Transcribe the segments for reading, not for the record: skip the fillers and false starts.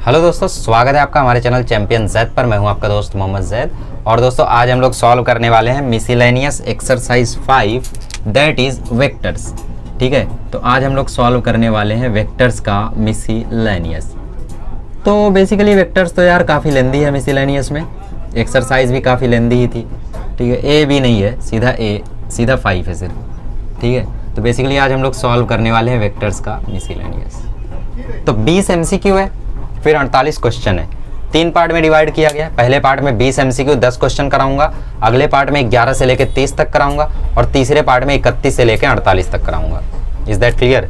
Hello दोस्तों, स्वागत है आपका हमारे चैनल चैंपियन जैद पर। मैं हूं आपका दोस्त मोहम्मद जैद। और दोस्तों आज हम लोग सॉल्व करने वाले हैं miscellaneous exercise 5 that is vectors. ठीक है, तो आज हम लोग सॉल्व करने वाले हैं वेक्टर्स का मिसलेनियस। तो बेसिकली वेक्टर्स तो यार काफ़ी लेंदी है मिसलेनियस में, एक्सरसाइज भी काफ़ी लेंदी ही थी। ठीक है, ए भी नहीं है, सीधा 5 है सिर्फ। ठीक है, तो बेसिकली आज हम लोग सॉल्व करने वाले हैं वेक्टर्स का मिसलेनियस। तो 20 MCQ है, फिर 48 क्वेश्चन है। 3 पार्ट में डिवाइड किया गया है। पहले पार्ट में 20 MCQ 10 क्वेश्चन कराऊंगा, अगले पार्ट में 11 से लेकर 30 तक कराऊंगा, और तीसरे पार्ट में 31 से लेकर 48 तक कराऊंगा। Is that clear?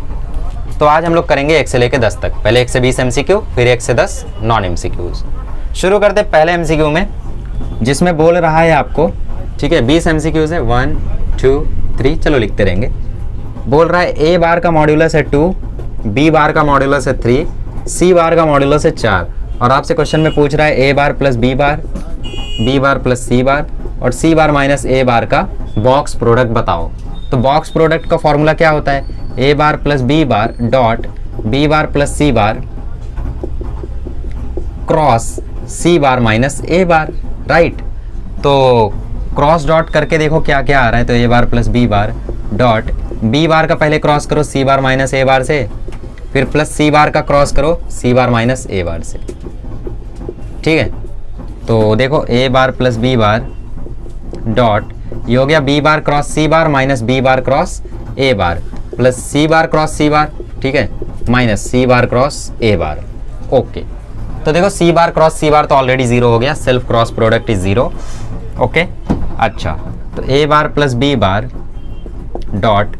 तो आज हम लोग करेंगे 1 से लेकर 10 तक। पहले 1 से 20 MCQ, फिर 1 से 10 नॉन MCQs। शुरू करते पहले MCQ में, जिसमें बोल रहा है आपको, ठीक है 20 MCQs है, 1 2 3, चलो लिखते रहेंगे। बोल रहा है ए बार का मॉड्यूलस है 2, बी बार का मॉड्यूलस है 3, सी बार का मॉड्यूलस है 4, और आपसे क्वेश्चन में पूछ रहा है A bar plus B bar, B bar plus C bar, और C bar minus A bar का बॉक्स प्रोडक्ट बताओ। तो बॉक्स प्रोडक्ट का फॉर्मूला क्या होता है? A bar plus B bar dot B bar plus C bar cross C bar minus A bar, right. तो cross dot करके देखो क्या क्या आ रहा है। तो A bar plus B bar dot B bar का पहले क्रॉस करो सी बार माइनस ए बार से, फिर प्लस सी बार का क्रॉस करो सी बार माइनस ए बार से। ठीक है, तो देखो A bar plus B bar dot ये हो गया B bar cross C bar minus B bar cross A bar, plus C bar cross C bar, ठीक है, minus C bar cross A bar. Okay, तो देखो सी बार क्रॉस सी बार तो already 0 हो गया, self cross product is 0। Okay, अच्छा, तो A bar plus B bar dot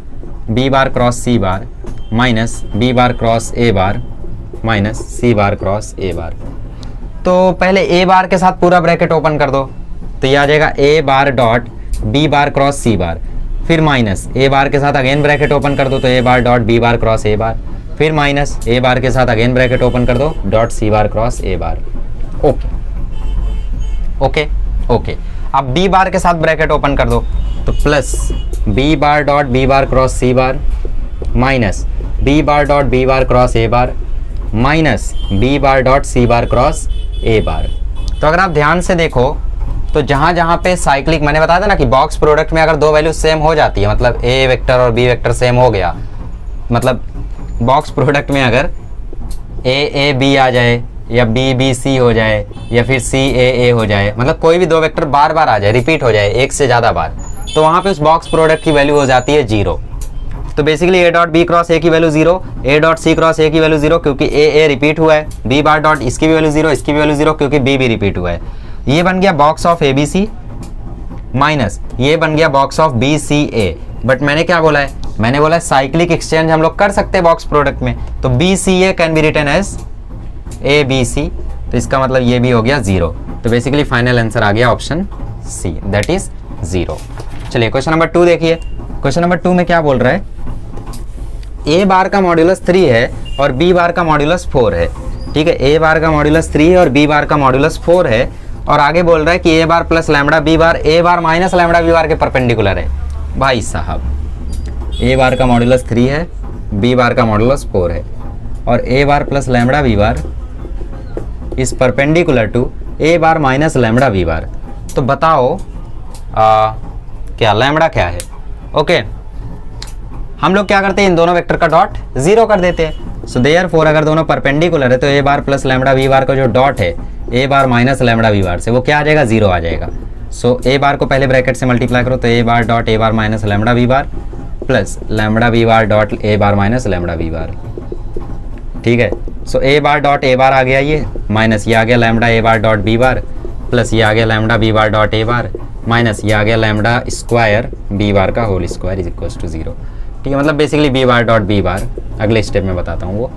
B bar cross C bar minus B bar cross A bar minus C bar cross A bar. तो पहले ए बार के साथ पूरा ब्रैकेट ओपन कर दो, तो ये आ जाएगा A bar dot B bar cross C bar, फिर माइनस ए बार के साथ अगेन ब्रैकेट ओपन कर दो, तो A bar dot B bar cross A bar, फिर माइनस ए बार के साथ अगेन ब्रैकेट ओपन कर दो dot C bar cross A bar. Okay okay okay, अब बी बार के साथ ब्रैकेट ओपन कर दो, तो plus B bar dot B bar cross C bar minus B bar dot B bar cross A bar minus B bar dot C bar cross A bar. तो अगर आप ध्यान से देखो तो जहाँ जहाँ पे साइक्लिक, मैंने बताया था ना कि बॉक्स प्रोडक्ट में अगर दो वैल्यू सेम हो जाती है, मतलब ए वेक्टर और बी वेक्टर सेम हो गया, मतलब बॉक्स प्रोडक्ट में अगर ए बी आ जाए या बी बी सी हो जाए या फिर सी ए हो जाए, मतलब कोई भी दो वेक्टर बार बार आ जाए, रिपीट हो जाए एक से ज़्यादा बार, तो वहाँ पे उस बॉक्स प्रोडक्ट की वैल्यू हो जाती है 0। तो basically A dot B cross A की value 0, A dot C cross A की वैल्यू 0 क्योंकि ए रिपीट हुआ है, बी बार डॉट इसकी भी वैल्यू 0, इसकी भी वैल्यू 0 क्योंकि बी भी रिपीट हुआ है। ये बन गया box of A B C minus ये बन गया box of B C A. But मैंने क्या बोला है? मैंने बोला है साइक्लिक एक्सचेंज हम लोग कर सकते हैं बॉक्स प्रोडक्ट में, तो B C A can be written as A B C, तो इसका मतलब ये भी हो गया 0। तो बेसिकली फाइनल आंसर आ गया ऑप्शन सी, दैट इज 0। चलिए क्वेश्चन नंबर 2 देखिए। क्वेश्चन नंबर 2 में क्या बोल रहा है? ए बार का मॉड्यूलस 3 है और बी बार का मॉड्यूलस 4 है। ठीक है, ए बार का मॉड्यूलस 3 है और बी बार का मॉड्यूलस 4 है, और आगे बोल रहा है कि ए बार प्लस लैम्बडा बी बार ए bar minus lambda B bar के परपेंडिकुलर है। भाई साहब, ए बार का मॉड्यूलस 3 है, बी बार का मॉड्यूलस 4 है, और A bar plus lambda B bar is perpendicular to A bar minus lambda B bar. तो बताओ क्या लैम्बडा क्या है? ओके, हम लोग क्या करते हैं, इन दोनों वेक्टर का डॉट 0 कर देते हैं। सो देयरफॉर अगर दोनों परपेंडिकुलर है तो A bar plus lambda B bar का जो डॉट है A bar minus lambda B बार से, वो क्या आ जाएगा? 0 आ जाएगा। सो ए बार को पहले ब्रैकेट से मल्टीप्लाई करो, तो A bar dot A bar minus lambda B bar plus lambda B bar dot A bar minus lambda B bar. ठीक है, सो ए बार डॉट ए बार आ गया, ये माइनस ये आ गया lambda A bar dot B bar plus ये आ गया lambda B bar dot A bar minus ये आ गया लैम्बडा स्क्वायर बी बार का whole square is equal to 0। ठीक है, मतलब basically B bar dot B bar, अगले स्टेप में बताता हूँ वो।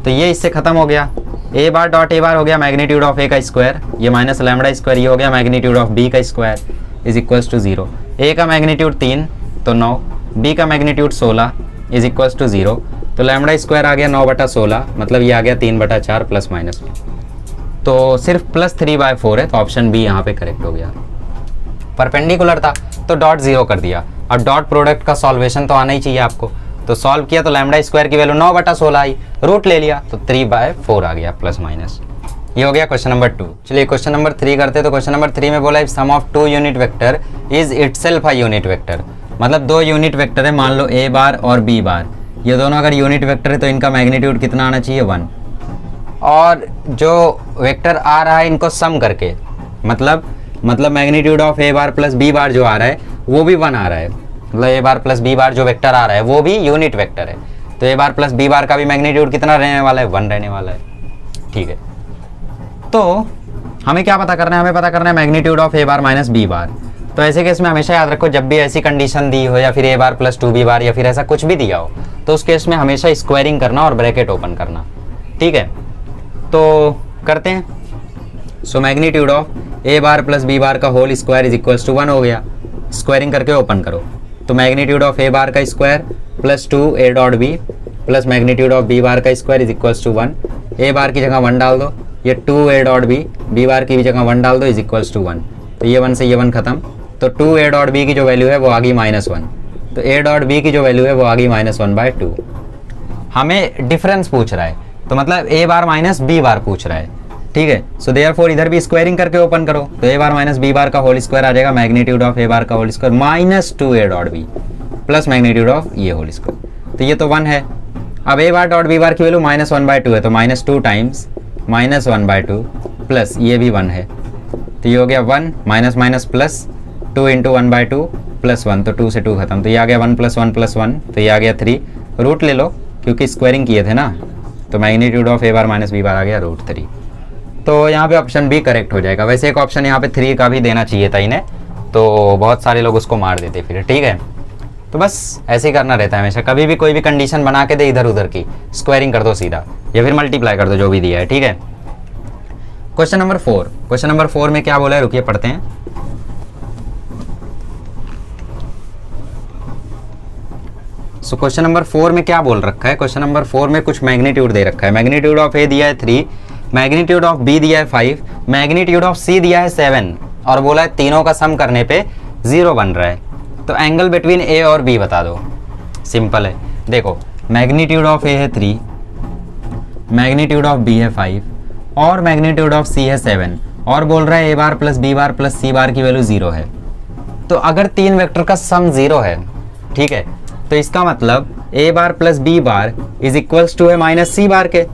तो ये इससे खत्म हो गया। ए बार डॉट ए बार हो गया मैग्नीट्यूड ऑफ ए का स्क्वायर, ये माइनस लैम्बडा स्क्वायर, ये हो गया मैग्नीट्यूड ऑफ बी का स्क्वायर इज इक्वल टू 0। ए का मैग्नीट्यूड 3 तो 9, बी का मैग्नीट्यूड 16 इज इक्वल टू 0। तो लैम्बडा स्क्वायर आ गया 9/16, मतलब ये आ गया 3/4 प्लस माइनस में, तो सिर्फ प्लस 3/4 है, तो ऑप्शन बी यहाँ पे करेक्ट हो गया। परपेंडिकुलर था तो डॉट 0 कर दिया। अब डॉट प्रोडक्ट का सॉल्वेशन तो आना ही चाहिए आपको, तो सॉल्व किया तो लैम्डा स्क्वायर की वैल्यू 9/16 आई, रूट ले लिया तो 3/4 आ गया प्लस माइनस। ये हो गया क्वेश्चन नंबर 2। चलिए क्वेश्चन नंबर 3 करते हैं। तो क्वेश्चन नंबर 3 में बोला if sum of 2 unit vector is itself a unit vector, मतलब 2 यूनिट वेक्टर है, मान लो ए बार और बी बार, ये दोनों अगर यूनिट वेक्टर है तो इनका मैग्नीट्यूड कितना आना चाहिए 1, और जो वेक्टर आ रहा है इनको सम करके, मतलब magnitude of A bar plus B bar जो आ रहा है वो भी 1 आ रहा है, मतलब ए बार प्लस बी बार जो वेक्टर आ रहा है वो भी यूनिट वेक्टर है, तो A bar plus B bar का भी मैग्नीट्यूड कितना रहने वाला है 1 रहने वाला है। ठीक है, तो हमें क्या पता करना है, हमें पता करना है magnitude of A bar minus B bar. तो ऐसे केस में हमेशा याद रखो जब भी ऐसी कंडीशन दी हो या फिर ए बार प्लस 2b बार या फिर ऐसा कुछ भी दिया हो तो उस केस में हमेशा स्क्वायरिंग करना और ब्रैकेट ओपन करना। ठीक है, तो करते हैं। So magnitude of A bar plus B bar का whole square is equals to 1 हो गया, स्क्वायरिंग करके ओपन करो। तो मैग्नीट्यूड ऑफ ए बार का square plus 2 A dot B plus magnitude of b bar का square is equals to 1, a bar की जगह 1 डाल दो, ये 2 ए डॉट बी बार की भी जगह 1 डाल दो इज इक्वल्स टू 1, तो ये 1 से ये 1 खत्म, तो 2 ए डॉट बी की जो वैल्यू है वो आ गई -1, तो ए डॉट बी की जो वैल्यू है वो आ गई -1/2। हमें डिफरेंस पूछ रहा है तो मतलब ए बार माइनस बी बार पूछ रहा है। ठीक है, सो देयरफॉर इधर भी स्क्वायरिंग करके ओपन करो, तो A bar minus B bar का होल स्क्वायर आ जाएगा मैग्नीट्यूड ऑफ ए बार का whole square minus 2 A dot B plus magnitude of ये होल स्क्वायर, तो ये तो 1 है। अब ए बार डॉट बी बार की वैल्यू -1/2 है, तो -2 टाइम्स -1/2 प्लस ये भी 1 है, तो ये हो गया 1 minus minus plus 2 into 1/2 plus 1, तो 2 से 2 खत्म, तो ये आ गया 1 + 1 + 1, तो ये आ गया 3, रूट ले लो क्योंकि स्क्वायरिंग किए थे ना, तो magnitude of A bar minus B bar आ गया √3। तो यहाँ पे ऑप्शन बी करेक्ट हो जाएगा। वैसे एक ऑप्शन यहाँ पे 3 का भी देना चाहिए था इन्हें, तो बहुत सारे लोग उसको मार देते फिर। ठीक है, तो बस ऐसे ही करना रहता है हमेशा, कभी भी कोई भी कंडीशन बना के दे इधर उधर की स्क्वायरिंग कर दो सीधा या फिर मल्टीप्लाई कर दो जो भी दिया है। ठीक है, क्वेश्चन नंबर 4। क्वेश्चन नंबर 4 में क्या बोला है, रुकिए पढ़ते हैं। सो क्वेश्चन नंबर 4 में क्या बोल रखा है, क्वेश्चन नंबर 4 में कुछ मैग्नीट्यूड दे रखा है। मैग्नीट्यूड ऑफ ए दिया है 3, मैग्नीट्यूड ऑफ बी दिया है 5, मैग्नीट्यूड ऑफ सी दिया है 7, और बोला है तीनों का सम करने पे 0 बन रहा है, तो एंगल बिटवीन ए और बी बता दो। सिंपल है, देखो मैग्नीट्यूड ऑफ ए है 3, मैग्नीट्यूड ऑफ बी है 5 और मैग्नीट्यूड ऑफ सी है 7, और बोल रहा है A bar plus B bar plus C bar की वैल्यू 0 है। तो अगर तीन वेक्टर का सम 0 है, ठीक है, तो इसका मतलब ए bar plus B bar is equals to है माइनस सी बार के।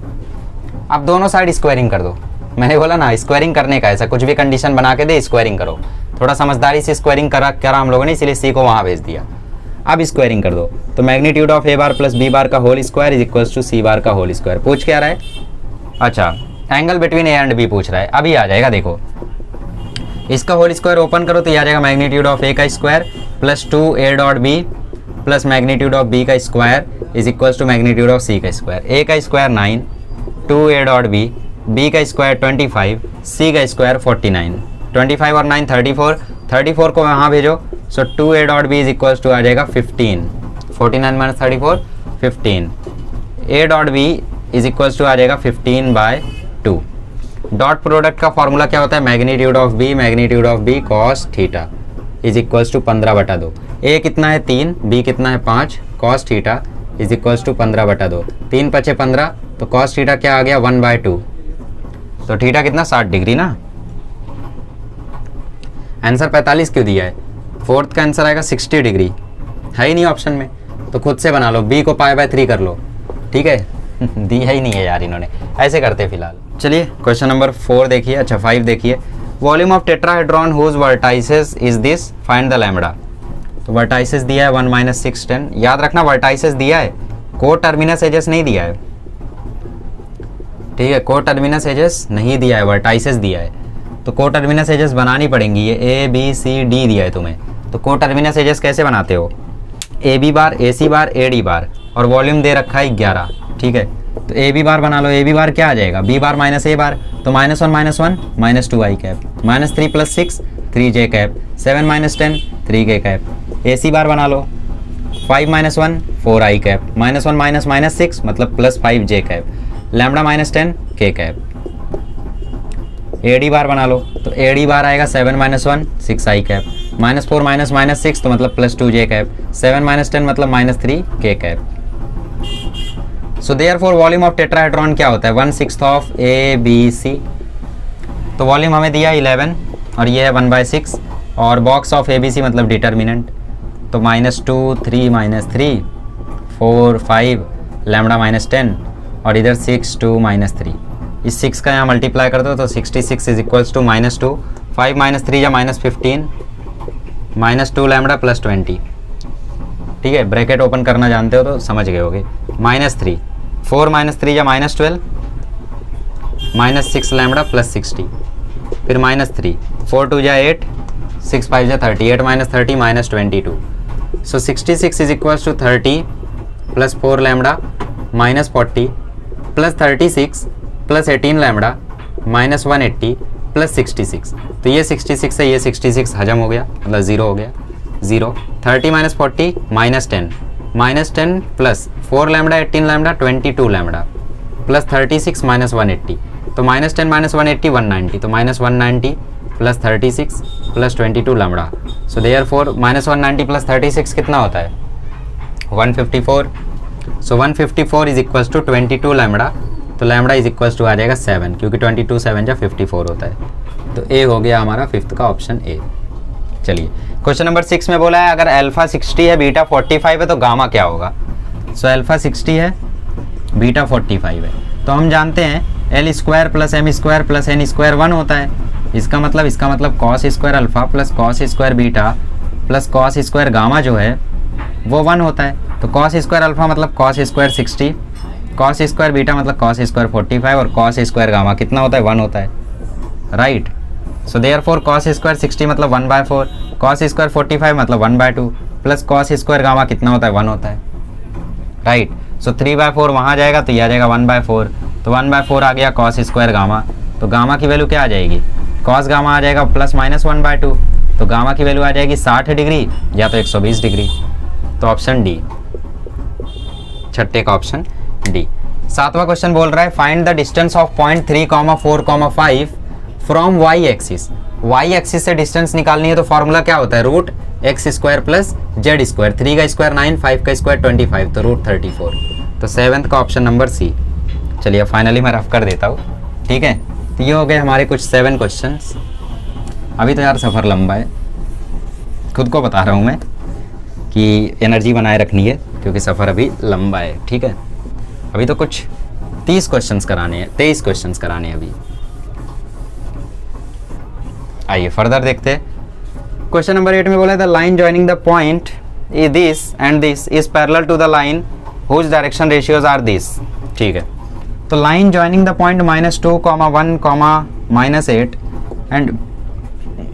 अब दोनों साइड स्क्वायरिंग कर दो, मैंने बोला ना स्क्वायरिंग करने का, ऐसा कुछ भी कंडीशन बना के दे स्क्वायरिंग करो, थोड़ा समझदारी से स्क्वायरिंग करा हम लोगों ने, इसलिए सी को वहाँ भेज दिया। अब स्क्वायरिंग कर दो, तो magnitude of A bar plus B bar का whole square is equals to C bar का होल स्क्वायर। पूछ क्या रहा है, अच्छा angle between A and B पूछ रहा है। अभी आ जाएगा, देखो इसका होल स्क्वायर ओपन करो तो ये आ जाएगा मैग्नीट्यूड ऑफ ए का square plus 2 A dot B plus magnitude of B का square is equals to magnitude of C का स्क्वायर। ए का स्क्वायर 9, 2 ए डॉट बी, बी का स्क्वायर 25, सी का स्क्वायर 49, 25 और 9 34 को वहाँ भेजो, so 2 A dot B is equals to आ जाएगा 15, 49 minus 34 15, A dot B is equals to आ जाएगा 15/2। डॉट प्रोडक्ट का फॉर्मूला क्या होता है, magnitude of B cos theta is equals to 15/2। A कितना है 3, बी कितना है 5, cos theta is equals to 15/2। 3 × 5 = 15, तो कॉस थीटा क्या आ गया 1/2, तो थीटा कितना 60 डिग्री ना। आंसर 45 क्यों दिया है, फोर्थ का आंसर आएगा 60 डिग्री, है ही नहीं ऑप्शन में, तो खुद से बना लो, बी को π/3 कर लो। ठीक है दिया ही नहीं है यार इन्होंने, ऐसे करते फिलहाल। चलिए क्वेश्चन नंबर 4 देखिए, अच्छा 5 देखिए। Volume of tetrahedron whose vertices is this, find the lambda. तो वर्टाइसेस दिया है 1 - 6 10, याद रखना वर्टाइसेस दिया है, को टर्मिनस एजेस नहीं दिया है। ठीक है, को टर्मिनस एजेस नहीं दिया है, वर्टाइसेस दिया है, तो को टर्मिनस एजेस बनानी पड़ेंगी। ये ए बी सी डी दिया है तुम्हें, तो को टर्मिनस एजेस कैसे बनाते हो, ए बी बार ए सी बार ए डी बार, और वॉल्यूम दे रखा है 11। ठीक है, तो ए बी बार बना लो, ए बी बार क्या आ जाएगा, B bar minus A bar, तो -1 - 1 -2 i cap, -3 + 6 3 j cap, 7 - 10 3 k cap. A C bar बना लो, 5 - 1 4 i कैप, -1 - -6 मतलब +5 j cap, lambda -10 k cap. ए डी बार बना लो, तो ए डी बार आएगा 7 - 1 6 i कैप, -4 - -6 तो मतलब +2 j कैप, 7 - 10 मतलब -3 k cap. So therefore volume of tetrahedron क्या होता है 1/6 ऑफ ABC। तो वॉल्यूम हमें दिया 11 और ये है 1/6 और बॉक्स ऑफ ABC मतलब डिटर्मिनेंट। तो -2 3 -3 4 5 लैम्डा -10 और इधर 6 2 -3। इस 6 का यहाँ मल्टीप्लाई कर दो तो 66 इज इक्वल्स टू -2 5 -3 या -15 -2 लैम्डा +20। ठीक है, ब्रैकेट ओपन करना जानते हो तो समझ गए होगे। -3 4 -3 या -12 -6 लैम्डा +60 फिर -3 4 2 या 8 6 5 या 30 8 -30 -22। So 66 is equals to 30 +4 lambda -40 +36 +18 lambda -180 +66। तो ये 66 है, ये 66 हजम हो गया मतलब 0 हो गया 0। 30 -40 -10 प्लस 4 लैम्डा 18 लैम्डा 22 लैम्डा +36 -180। तो -10 -180 190 तो -190 +36 +22 लैम्डा। सो देयरफॉर -190 +36 कितना होता है 154। सो 154 इज इक्वल्स टू 22 लैम्डा। तो लैम्डा इज इक्वल्स टू आ जाएगा 7 क्योंकि 22 7 या 54 होता है। तो ए हो गया हमारा फिफ्थ का ऑप्शन ए। चलिए क्वेश्चन नंबर 6 में बोला है अगर अल्फा 60 है बीटा 45 है तो गामा क्या होगा। सो अल्फा 60 है बीटा 45 है तो हम जानते हैं L² + M² + N² 1 होता है। इसका मतलब cos square alpha plus cos square beta plus cos square gamma जो है वो 1 होता है। तो cos स्क्वायर अल्फा मतलब cos square 60 cos square beta मतलब cos स्क्वायर 45 और cos स्क्वायर गामा कितना होता है 1 होता है, right. So therefore cos square 60 मतलब 1/4 cos स्क्वायर 45 मतलब 1/2 प्लस cos स्क्वायर गामा कितना होता है 1 होता है, राइट। सो 3/4 वहाँ जाएगा तो ये आ जाएगा 1/4 तो 1/4 आ गया cos स्क्वायर गामा। तो गामा की वैल्यू क्या आ जाएगी cos गामा आ जाएगा +-1/2 तो गामा की वैल्यू आ जाएगी 60 डिग्री या तो 120 डिग्री। तो ऑप्शन डी, छठे का ऑप्शन डी। सातवां क्वेश्चन बोल रहा है find the distance of point 3, 4, 5 from y axis. Y axis से डिस्टेंस निकालनी है तो फॉर्मूला क्या होता है √x² + z²। 3 का स्क्वायर 9 5 का स्क्वायर 25 तो √34। तो 7th का ऑप्शन नंबर सी। चलिए फाइनली मैं रफ कर देता हूँ, ठीक है। तो ये हो गए हमारे कुछ 7 क्वेश्चंस। अभी तो यार सफ़र लंबा है, खुद को बता रहा हूँ मैं कि एनर्जी बनाए रखनी है क्योंकि सफ़र अभी लंबा है, ठीक है। अभी तो कुछ 30 क्वेश्चंस कराने हैं, 23 क्वेश्चंस कराने हैं अभी। आइए फर्दर देखते हैं। क्वेश्चन नंबर 8 में बोला है the line joining the point this and this is parallel to the line whose direction ratios are this, ठीक है। तो line joining the point -2, 1, -8 and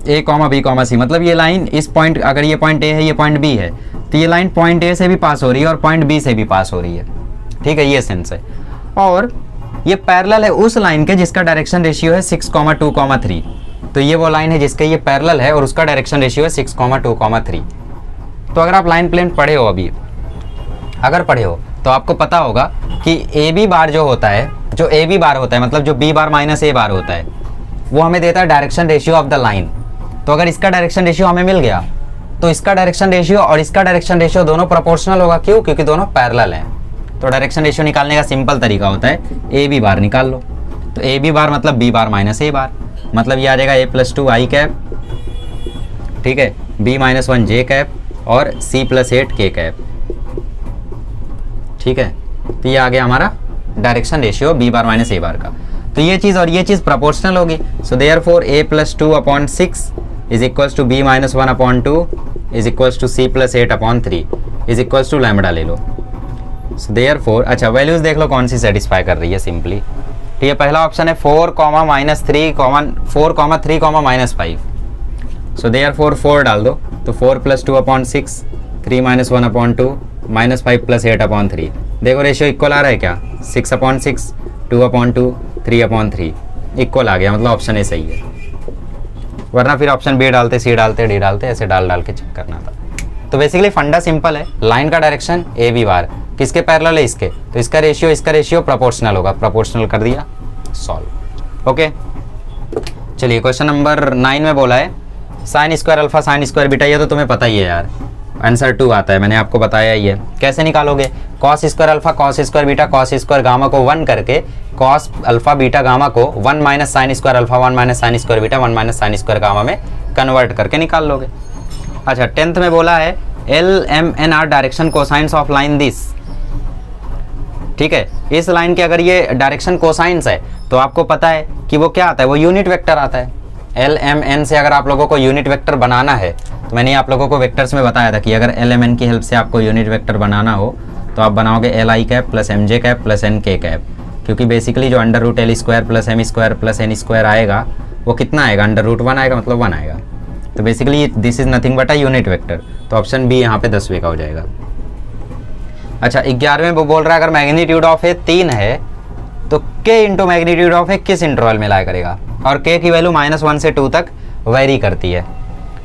A, B, C मतलब ये लाइन इस पॉइंट, अगर ये पॉइंट A है ये पॉइंट B है तो ये लाइन पॉइंट A से भी पास हो रही है और पॉइंट B से भी पास हो रही है, ठीक है, ये सेंस है। और ये पैरेलल है उस लाइन के जिसका डायरेक्शन रेशियो है 6, 2, 3। तो ये वो लाइन है जिसके ये पैरेलल है और उसका डायरेक्शन रेशियो है 6, 2, 3। तो अगर आप लाइन प्लेन पढ़े हो अभी, अगर पढ़े हो तो आपको पता होगा कि AB बार जो होता है, जो AB बार होता है मतलब जो B बार माइनस A बार होता है वो हमें देता है direction ratio of the line. तो अगर इसका डायरेक्शन रेशियो हमें मिल गया तो इसका डायरेक्शन रेशियो और इसका डायरेक्शन रेशियो दोनों प्रोपोर्शनल होगा। क्यों? क्योंकि दोनों पैरेलल हैं। तो डायरेक्शन रेशियो निकालने का सिंपल तरीका होता है AB बार निकाल लो। तो AB बार मतलब B बार माइनस A बार, मतलब ये आ जाएगा A + 2 I कैप, ठीक है, B - 1 J कैप और C + 8 K कैप, ठीक है। तो ये आ गया हमारा direction ratio B bar minus A bar का। तो ये चीज़ और ये चीज़ प्रोपोर्शनल होगी। So therefore A + 2/6 is equals to B - 1/2 is equals to C + 8/3 is equals to lambda ले लो। सो देयरफॉर अच्छा वैल्यूज़ देख लो कौन सी सेटिस्फाई कर रही है सिंपली। ठीक है, पहला ऑप्शन है 4, -3, 4, 3, -5। सो देयरफॉर 4 डाल दो तो 4 + 2/6 3 - 1/2 -5 + 8/3। देखो रेशियो इक्वल आ रहा है क्या 6/6 2/2 3/3 इक्वल आ गया, मतलब ऑप्शन ए सही है। वरना फिर ऑप्शन बी डालते, सी डालते, डी डालते, ऐसे डाल के चेक करना था। तो बेसिकली फंडा सिंपल है, लाइन का डायरेक्शन ए बी बार किसके पैरेलल है इसके, तो इसका रेशियो प्रोपोर्शनल होगा, प्रोपोर्शनल कर दिया, सॉल्व। ओके चलिए क्वेश्चन नंबर 9 में बोला है sign square alpha sign square beta, ये तो तुम्हें पता ही है यार, आंसर 2 आता है, मैंने आपको बताया ही है। कैसे निकालोगे, cos square alpha cos square beta cos square gamma को 1 करके कॉस अल्फा बीटा गामा को 1 minus sine square alpha 1 minus sine square beta 1 minus sine square gamma में कन्वर्ट करके निकाल लोगे। अच्छा 10th में बोला है l m n are direction cosines of line this. ठीक है, इस लाइन के अगर ये डायरेक्शन कोसाइंस है तो आपको पता है कि वो क्या आता है, वो यूनिट वेक्टर आता है। एल एम एन से अगर आप लोगों को यूनिट वेक्टर बनाना है तो मैंने आप लोगों को वेक्टर्स में बताया था कि अगर एल एम एन की हेल्प से आपको यूनिट वेक्टर बनाना हो तो आप बनाओगे एल आई कैप प्लस एम जे कैप प्लस एन के कैप, क्योंकि बेसिकली जो under root l square plus M square plus N square आएगा वो कितना आएगा, अंडर रूट 1 आएगा, मतलब 1 आएगा। तो basically this is nothing but a unit vector, तो ऑप्शन बी यहाँ पे 10वें का हो जाएगा। अच्छा 11वें वो बोल रहा है अगर मैग्नीट्यूड ऑफ ए 3 है तो k इंटू मैग्नीट्यूड ऑफ ए किस इंटरवल में लाया करेगा, और k की वैल्यू -1 से 2 तक वेरी करती है।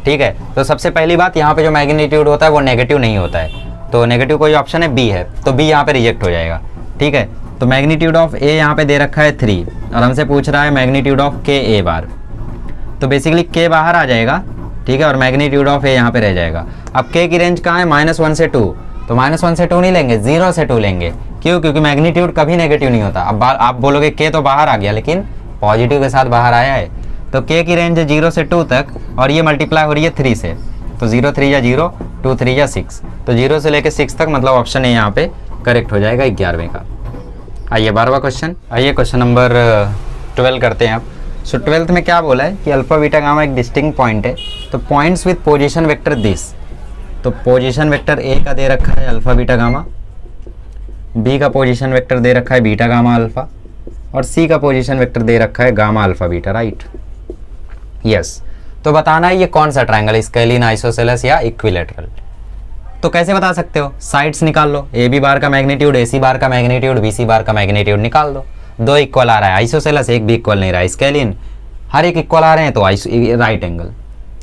ठीक है, तो सबसे पहली बात यहाँ पे जो मैग्नीट्यूड होता है वो नेगेटिव नहीं होता है, तो नेगेटिव कोई ऑप्शन है बी है, तो बी यहाँ पे रिजेक्ट हो जाएगा। ठीक है, तो मैग्नीट्यूड ऑफ ए यहाँ पे दे रखा है 3 और हमसे पूछ रहा है मैग्नीट्यूड ऑफ k a बार, तो बेसिकली k बाहर आ जाएगा। ठीक है, और मैग्नीट्यूड ऑफ ए यहाँ पे रह जाएगा। अब k की रेंज कहाँ है, -1 से 2, तो -1 से 2 नहीं लेंगे, 0 से 2 लेंगे। क्यों, क्योंकि मैग्नीट्यूड कभी नेगेटिव नहीं होता। अब आप बोलोगे k तो बाहर आ गया लेकिन पॉजिटिव के साथ बाहर आया है, तो k की रेंज है 0 से 2 तक और ये मल्टीप्लाई हो रही है 3 से, तो 0 3 या 0 2 3 या 6, तो 0 से लेकर 6 तक, मतलब ऑप्शन है यहाँ पे करेक्ट हो जाएगा 11वें का। आइए 12वां क्वेश्चन, आइए क्वेश्चन नंबर 12 करते हैं आप। सो 12th में क्या बोला है कि अल्फा बीटा गामा एक डिस्टिंक्ट पॉइंट है, तो points with position vector this, तो पोजीशन वेक्टर ए का दे रखा है अल्फा बीटा गामा, बी का पोजीशन वेक्टर दे रखा है बीटा गामा अल्फा, और सी का पोजीशन वेक्टर दे रखा है gamma alpha beta, right. Yes, तो बताना है ये कौन सा ट्रायंगल, स्केलिन आइसोसेलेस या इक्विलेटरल। तो कैसे बता सकते हो, साइड्स निकाल लो, ए बी बार का मैग्नीट्यूड, ए सी बार का मैग्नीट्यूड, बी सी बार का मैग्नीट्यूड निकाल दो। 2 इक्वल आ रहा है, आइसोसेलेस एक भी इक्वल नहीं रहा है, स्केलिन हर एक इक्वल आ रहे हैं तो राइट एंगल,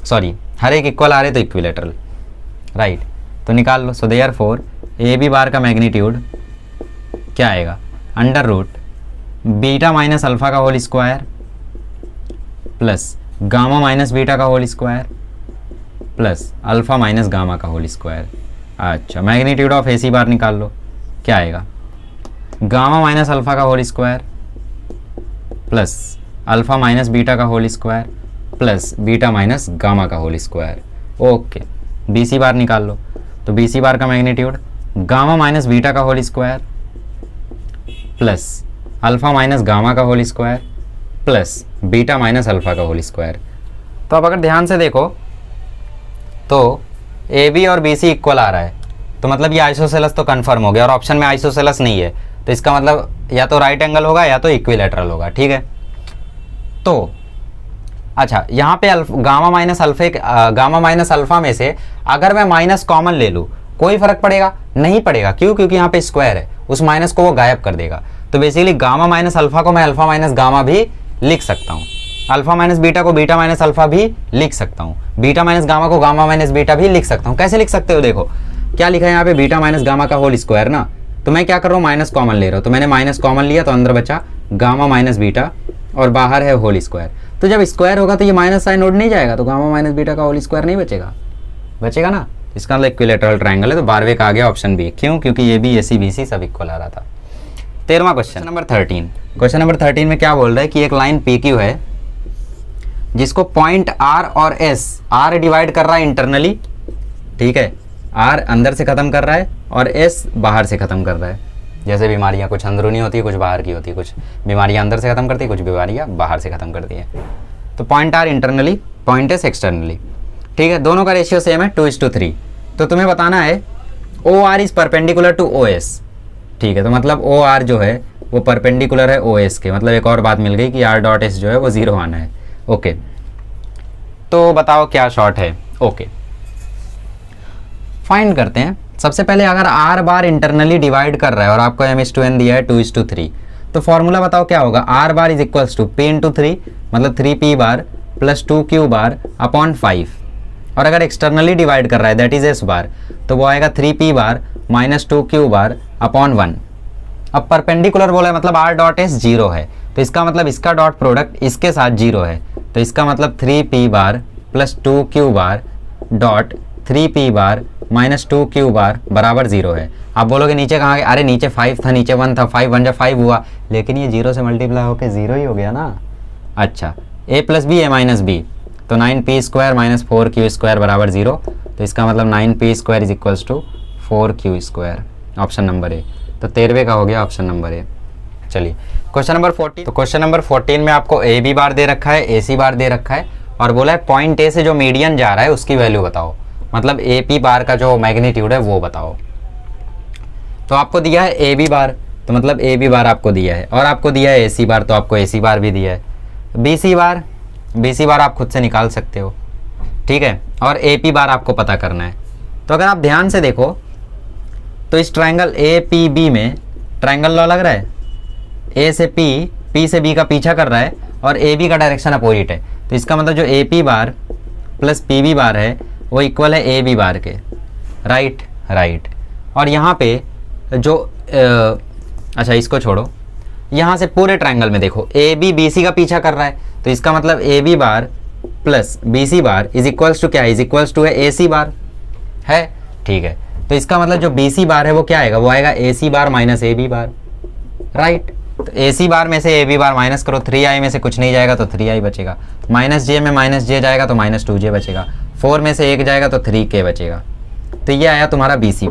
सॉरी हर एक इक्वल आ रहे हैं तो इक्विलेटरल, राइट। तो निकाल लो। सो देयरफॉर ए बी बार का मैग्नीट्यूड क्या आएगा, under root beta minus alpha का whole square plus gamma minus beta का whole square plus alpha minus gamma का होल स्क्वायर। अच्छा magnitude of A C bar निकाल लो, क्या आएगा, गामा माइनस अल्फा का whole square plus alpha minus beta का whole square plus beta minus gamma का whole square. Okay, B C bar निकाल लो, तो बी सी बार का मैग्नीट्यूड गामा माइनस बीटा का whole square plus alpha minus gamma का whole square plus beta minus alpha का whole square. तो अब अगर ध्यान से देखो तो ए बी और बी सी इक्वल आ रहा है, तो मतलब ये आइसोसेलेस तो कंफर्म हो गया, और ऑप्शन में आइसोसेलेस नहीं है, तो इसका मतलब या तो राइट एंगल होगा या तो इक्विलेटरल होगा। ठीक है, तो अच्छा यहाँ पे गामा माइनस अल्फा में से अगर मैं माइनस कॉमन ले लूँ कोई फर्क पड़ेगा नहीं पड़ेगा, क्यों, क्योंकि यहाँ पे स्क्वायर है, उस माइनस को वो गायब कर देगा। तो बेसिकली गामा माइनस अल्फा को मैं अल्फा माइनस गामा भी लिख सकता हूँ, अल्फा माइनस बीटा को बीटा माइनस अल्फा भी लिख सकता हूँ, बीटा माइनस गामा को गामा माइनस बीटा भी लिख सकता हूँ। कैसे लिख सकते हो, देखो क्या लिखा है यहाँ पे, बीटा माइनस गामा का होल स्क्वायर ना, तो मैं क्या कर रहा हूँ माइनस कॉमन ले रहा हूँ, तो मैंने माइनस कॉमन लिया तो अंदर बचा गामा माइनस बीटा और बाहर है होल स्क्वायर। तो जब स्क्वायर होगा तो ये माइनस साइन उड़ नहीं जाएगा, तो गामा माइनस बीटा का होल स्क्वायर नहीं बचेगा, बचेगा ना। इसका मतलब इक्विलेटरल ट्रायंगल है, तो 12वें का आ गया ऑप्शन बी। क्यों, क्योंकि ये भी ए सी बी सी सब इक्वल आ रहा था। 13वां क्वेश्चन नंबर 13। क्वेश्चन नंबर 13 में क्या बोल रहा है कि एक लाइन पी क्यू है जिसको पॉइंट आर और एस, आर डिवाइड कर रहा है इंटरनली, ठीक है, आर अंदर से खत्म कर रहा है और एस बाहर से खत्म कर रहा है। जैसे बीमारियां कुछ अंदरूनी होती है कुछ बाहर की होती है, कुछ बीमारियां अंदर से खत्म करती है कुछ बीमारियां बाहर से खत्म करती है। तो point R internally, point S externally, ठीक है, दोनों का रेशियो सेम है 2:3। तो तुम्हें बताना है O R is perpendicular to O S, ठीक है, तो मतलब ओ आर जो है वो परपेंडिकुलर है ओ एस के, मतलब एक और बात मिल गई कि आर डॉट एस जो है वो 0 आना है। ओके, तो बताओ क्या शॉर्ट है। ओके, फाइंड करते हैं। सबसे पहले अगर आर बार इंटरनली डिवाइड कर रहा है और आपको m/n दिया है 2:3, तो फॉर्मूला बताओ क्या होगा, R bar is equals to p into 3 मतलब 3p bar plus 2q bar upon 5, और अगर एक्सटर्नली डिवाइड कर रहा है दैट इज s बार, तो वो आएगा 3p bar minus 2q bar upon 1। अब परपेंडिकुलर बोला है मतलब r डॉट s 0 है, तो इसका मतलब इसका डॉट प्रोडक्ट इसके साथ 0 है, तो इसका मतलब 3p bar plus 2q bar dot 3p bar minus 2 Q bar बराबर 0 है। आप बोलोगे नीचे कहाँ गया, अरे नीचे 5 था, नीचे 1 था, 5 1 जा 5 हुआ, लेकिन ये 0 से मल्टीप्लाई होकर 0 ही हो गया ना। अच्छा, a plus b a minus b, तो 9p square minus 4q square बराबर 0, तो इसका मतलब 9p square is equals to 4q square, option number A. तो 13वें का हो गया ऑप्शन नंबर ए। चलिए क्वेश्चन नंबर 14। तो क्वेश्चन नंबर 14 में आपको ए बी बार दे रखा है, ए सी बार दे रखा है, और बोला है पॉइंट ए से जो मीडियन जा रहा है उसकी वैल्यू बताओ, मतलब ए पी बार का जो मैग्नीट्यूड है वो बताओ। तो आपको दिया है ए बी बार, तो मतलब ए बी बार आपको दिया है, और आपको दिया है ए सी बार, तो आपको ए सी बार भी दिया है। बी सी बार आप खुद से निकाल सकते हो, ठीक है, और ए पी बार आपको पता करना है। तो अगर आप ध्यान से देखो तो इस ट्रायंगल ए पी बी में ट्रायंगल लॉ लग रहा है, ए से पी, पी से बी का पीछा कर रहा है, और ए बी का डायरेक्शन अपोजिट है, तो इसका मतलब जो A P bar plus P B bar है वो इक्वल है ए बी बार के, राइट। और यहाँ पे जो अच्छा इसको छोड़ो, यहाँ से पूरे ट्रायंगल में देखो ए बी बी सी का पीछा कर रहा है, तो इसका मतलब A B bar plus B C bar is equals to क्या है, इज इक्वल्स टू है ए सी बार है, ठीक है। तो इसका मतलब जो बी सी बार है वो क्या आएगा, वो आएगा A C bar minus A B bar, right. तो ए सी बार में से ए बी बार माइनस करो, 3i में से कुछ नहीं जाएगा तो 3i बचेगा, माइनस जे में माइनस जे जाएगा तो माइनस 2j बचेगा, 4 में से 1 जाएगा तो 3k बचेगा। तो ये आया तुम्हारा बी सी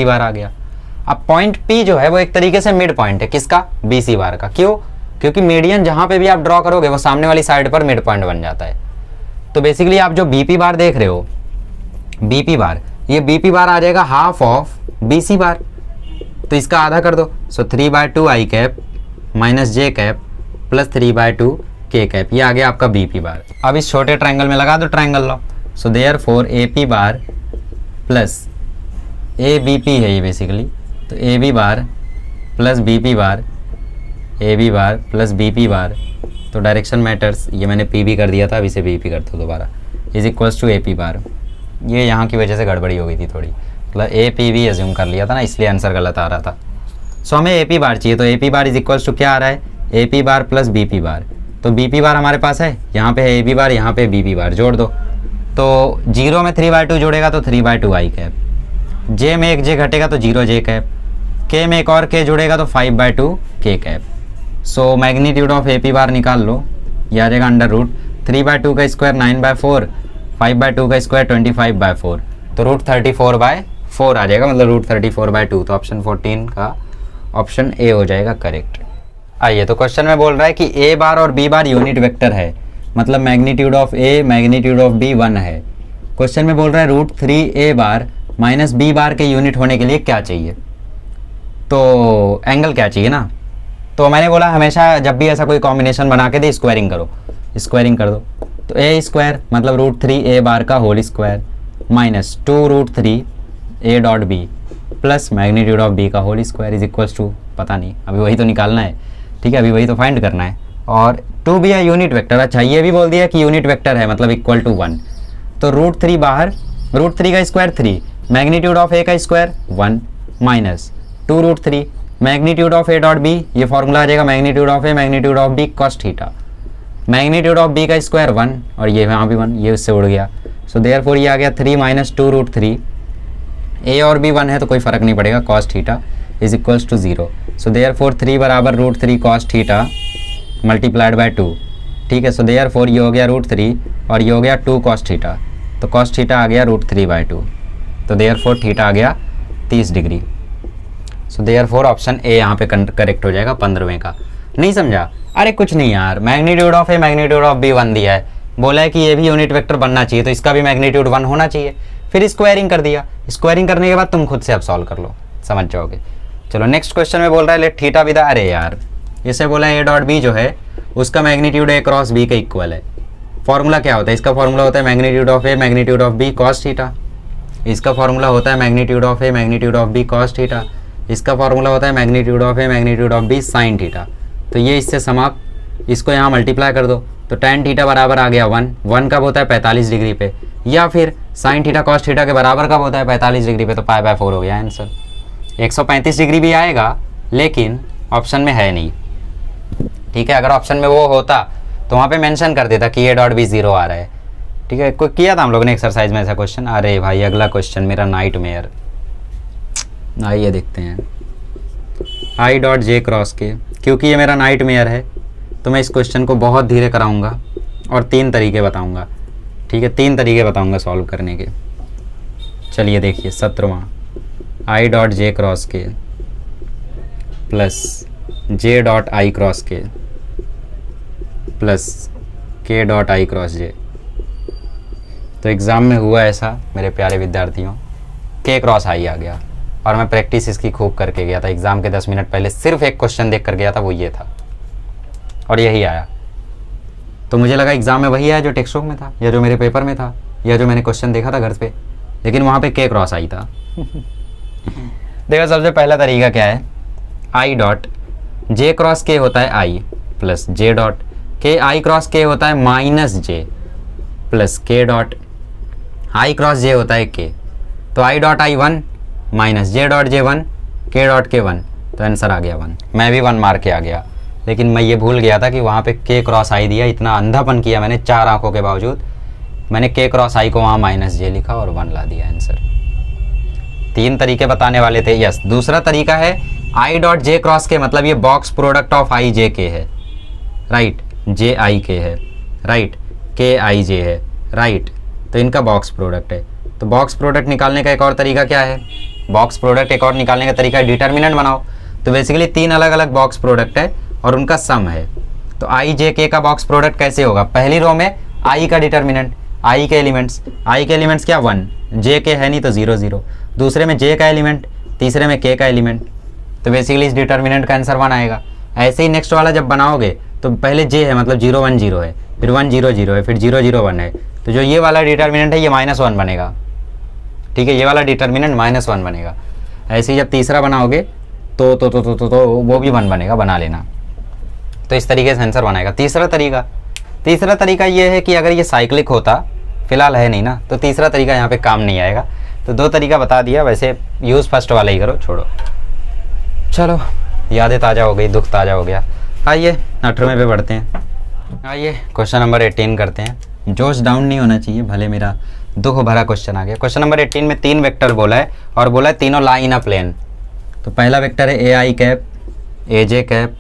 बार आ गया। अब पॉइंट P जो है वो एक तरीके से मिड पॉइंट है, किसका, बी सी बार का। क्यों, क्योंकि मीडियन जहाँ पे भी आप ड्रॉ करोगे वो सामने वाली साइड पर मिड पॉइंट बन जाता है। तो बेसिकली आप जो बी पी बार देख रहे हो, बी पी बार, ये बी पी बार आ जाएगा हाफ ऑफ बी सी बार, तो इसका आधा कर दो, सो 3/2 आई कैप माइनस जे कैप प्लस 3/2 के कैप, ये आ गया आपका बी पी बार। अब इस छोटे ट्रायंगल में लगा दो triangle law, so therefore A P bar plus A B P है ये बेसिकली, तो A B bar plus B P bar, A B bar plus B P bar, तो डायरेक्शन मैटर्स, ये मैंने पी बी कर दिया था, अब इसे बी पी कर दो दोबारा, is equals to A P bar. ये यहाँ की वजह से गड़बड़ी हो गई थी थोड़ी, मतलब ए पी वी एज्यूम कर लिया था ना, इसलिए आंसर गलत आ रहा था। सो हमें ए पी बार चाहिए, तो A P bar is equals to क्या आ रहा है, A P bar plus B P bar. तो बी पी बार हमारे पास है, यहाँ पे है ए बी बार, यहाँ पे बी पी बार, जोड़ दो, तो 0 में 3/2 जोड़ेगा तो 3/2 आई कैप, जे में एक जे घटेगा तो 0 जे कैप, के में एक और के जुड़ेगा तो 5/2 के cap. So magnitude of A P बार निकाल लो, यह आ जाएगा अंडर रूट 3/2 का स्क्वायर 9/4, 5/2 का स्क्वायर 25/4, तो रूट 34/4 आ जाएगा, मतलब रूट 34/2। तो ऑप्शन 14 का ऑप्शन ए हो जाएगा करेक्ट। आइए, तो क्वेश्चन में बोल रहा है कि ए बार और बी बार यूनिट वेक्टर है, मतलब magnitude of A magnitude of B 1 है। क्वेश्चन में बोल रहा है रूट 3 ए बार माइनस बी बार के यूनिट होने के लिए क्या चाहिए, तो एंगल क्या चाहिए ना। तो मैंने बोला हमेशा जब भी ऐसा कोई कॉम्बिनेशन बना के दे स्क्वायरिंग करो, स्क्वायरिंग कर दो, तो ए स्क्वायर मतलब रूट 3 ए बार का whole square minus 2 root 3 A dot B plus magnitude of B का whole square is equals to, पता नहीं अभी वही तो निकालना है, ठीक है, अभी वही तो फाइंड करना है। और 2 भी है यूनिट वेक्टर, अच्छा ये भी बोल दिया कि यूनिट वेक्टर है मतलब इक्वल टू 1, तो रूट 3 बाहर, रूट 3 का स्क्वायर 3, मैग्नीट्यूड ऑफ ए का square 1 minus 2 root 3 magnitude of A dot b, ये फॉर्मूला आ जाएगा magnitude of A magnitude of B cos theta, magnitude of B का स्क्वायर 1 और ये यहाँ भी 1, ये उससे उड़ गया। सो देयरफॉर ये आ गया 3 माइनस 2 रूट 3, ए और बी 1 है तो कोई फर्क नहीं पड़ेगा, cos theta is equals to 0। So therefore 3 बराबर root 3 cos theta multiplied by 2, ठीक है। सो देयरफॉर ये हो गया रूट 3 और ये हो गया 2 कॉस थीटा, तो कॉस थीटा आ गया रूट 3/2, तो देयरफॉर थीटा आ गया 30 degree. So therefore option A यहाँ पे करेक्ट हो जाएगा 15वें का। नहीं समझा, अरे कुछ नहीं यार, magnitude of A magnitude of B 1 दिया है, बोला है कि ये भी यूनिट वेक्टर बनना चाहिए तो इसका भी मैग्नीट्यूड 1 होना चाहिए, फिर स्क्वायरिंग कर दिया, स्क्वायरिंग करने के बाद तुम खुद से अब सॉल्व कर लो, समझ जाओगे। चलो नेक्स्ट क्वेश्चन में बोल रहा है लेट थीटा विद, अरे यार इसे बोला है ए डॉट बी जो है उसका मैग्नीट्यूड ए क्रॉस बी के इक्वल है। फॉर्मूला क्या होता है इसका, फॉर्मूला होता है magnitude of A magnitude of B cos theta, इसका फॉर्मूला होता है magnitude of A magnitude of B cos theta, इसका फॉर्मूला होता है magnitude of A magnitude of b sine theta. तो ये इससे समाप्त, इसको यहाँ मल्टीप्लाई कर दो तो tan थीटा बराबर आ गया 1 कब होता है 45 डिग्री पे, या फिर साइन थीटा कॉस थीटा के बराबर कब होता है 45 डिग्री पे, तो π/4 हो गया आंसर। 135 डिग्री भी आएगा लेकिन ऑप्शन में है नहीं, ठीक है। अगर ऑप्शन में वो होता तो वहाँ पे मेंशन कर देता कि ए डॉट बी 0 आ रहा है, ठीक है, कोई किया था हम लोगों ने एक्सरसाइज में ऐसा क्वेश्चन। अरे भाई अगला क्वेश्चन मेरा नाइट मेयर, आइए देखते हैं। आई डॉट जे क्रॉस के, क्योंकि ये मेरा नाइट मेयर है तो मैं इस क्वेश्चन को बहुत धीरे कराऊंगा और 3 तरीके बताऊंगा। ठीक है, 3 तरीके बताऊंगा सॉल्व करने के। चलिए देखिए 17वां, आई डॉट जे क्रॉस के plus J dot I cross के प्लस के डॉट आई क्रॉस जे। तो एग्ज़ाम में हुआ ऐसा मेरे प्यारे विद्यार्थियों, के क्रॉस आई आ गया और मैं प्रैक्टिस इसकी खूब करके गया था। एग्ज़ाम के 10 मिनट पहले सिर्फ एक क्वेश्चन देख कर गया था, वो ये था और यही आया। तो मुझे लगा एग्ज़ाम में वही आया जो टेक्स्ट बुक में था या जो मेरे पेपर में था या जो मैंने क्वेश्चन देखा था घर पे, लेकिन वहाँ पे के क्रॉस आई था। देखो सबसे पहला तरीका क्या है, आई डॉट जे क्रॉस के होता है आई प्लस जे डॉट के आई क्रॉस के होता है माइनस जे प्लस के डॉट आई क्रॉस जे होता है के। तो I dot I 1 minus J dot J 1 के डॉट के 1, तो आंसर आ गया 1। मैं भी 1 मार के आ गया, लेकिन मैं ये भूल गया था कि वहाँ पे के क्रॉस आई दिया। इतना अंधापन किया मैंने 4 आंखों के बावजूद, मैंने के क्रॉस आई को वहाँ माइनस जे लिखा और 1 ला दिया आंसर। 3 तरीके बताने वाले थे। यस, दूसरा तरीका है आई डॉट जे क्रॉस के, मतलब ये बॉक्स प्रोडक्ट ऑफ आई जे के है, राइट, जे आई के है, राइट, के आई जे है, राइट, तो इनका बॉक्स प्रोडक्ट है। तो बॉक्स प्रोडक्ट निकालने का एक और तरीका क्या है, बॉक्स प्रोडक्ट एक और निकालने का तरीका है डिटर्मिनेंट बनाओ। तो बेसिकली 3 अलग अलग बॉक्स प्रोडक्ट है और उनका सम है। तो आई जे के का बॉक्स प्रोडक्ट कैसे होगा, पहली रो में आई का डिटर्मिनेंट, आई के एलिमेंट्स क्या 1, जे के है नहीं तो 0 0, दूसरे में जे का एलिमेंट, तीसरे में के का एलिमेंट, तो बेसिकली इस डिटर्मिनेंट का आंसर 1 आएगा। ऐसे ही नेक्स्ट वाला जब बनाओगे तो पहले जे है मतलब 0 1 0 है, फिर 1 0 0 है, फिर 0 0 1 है, तो जो ये वाला डिटर्मिनेंट है ये -1 बनेगा। ठीक है, ये वाला डिटर्मिनेंट -1 बनेगा। ऐसे ही जब तीसरा बनाओगे तो वो भी 1 बनेगा, बना लेना। तो इस तरीके से आंसर बनाएगा। तीसरा तरीका ये है कि अगर ये साइक्लिक होता, फिलहाल है नहीं ना, तो तीसरा तरीका यहाँ पे काम नहीं आएगा। तो 2 तरीका बता दिया, वैसे यूज़ फर्स्ट वाला ही करो, छोड़ो। चलो यादें ताज़ा हो गई, दुख ताज़ा हो गया। आइए 18वें पे बढ़ते हैं। आइए क्वेश्चन नंबर 18 करते हैं। जोश डाउन नहीं होना चाहिए, भले मेरा दुख भरा क्वेश्चन आ गया। क्वेश्चन नंबर 18 में 3 वेक्टर बोला है और बोला है तीनों लाई इन अ प्लेन। तो पहला वेक्टर है ए I cap, A J cap,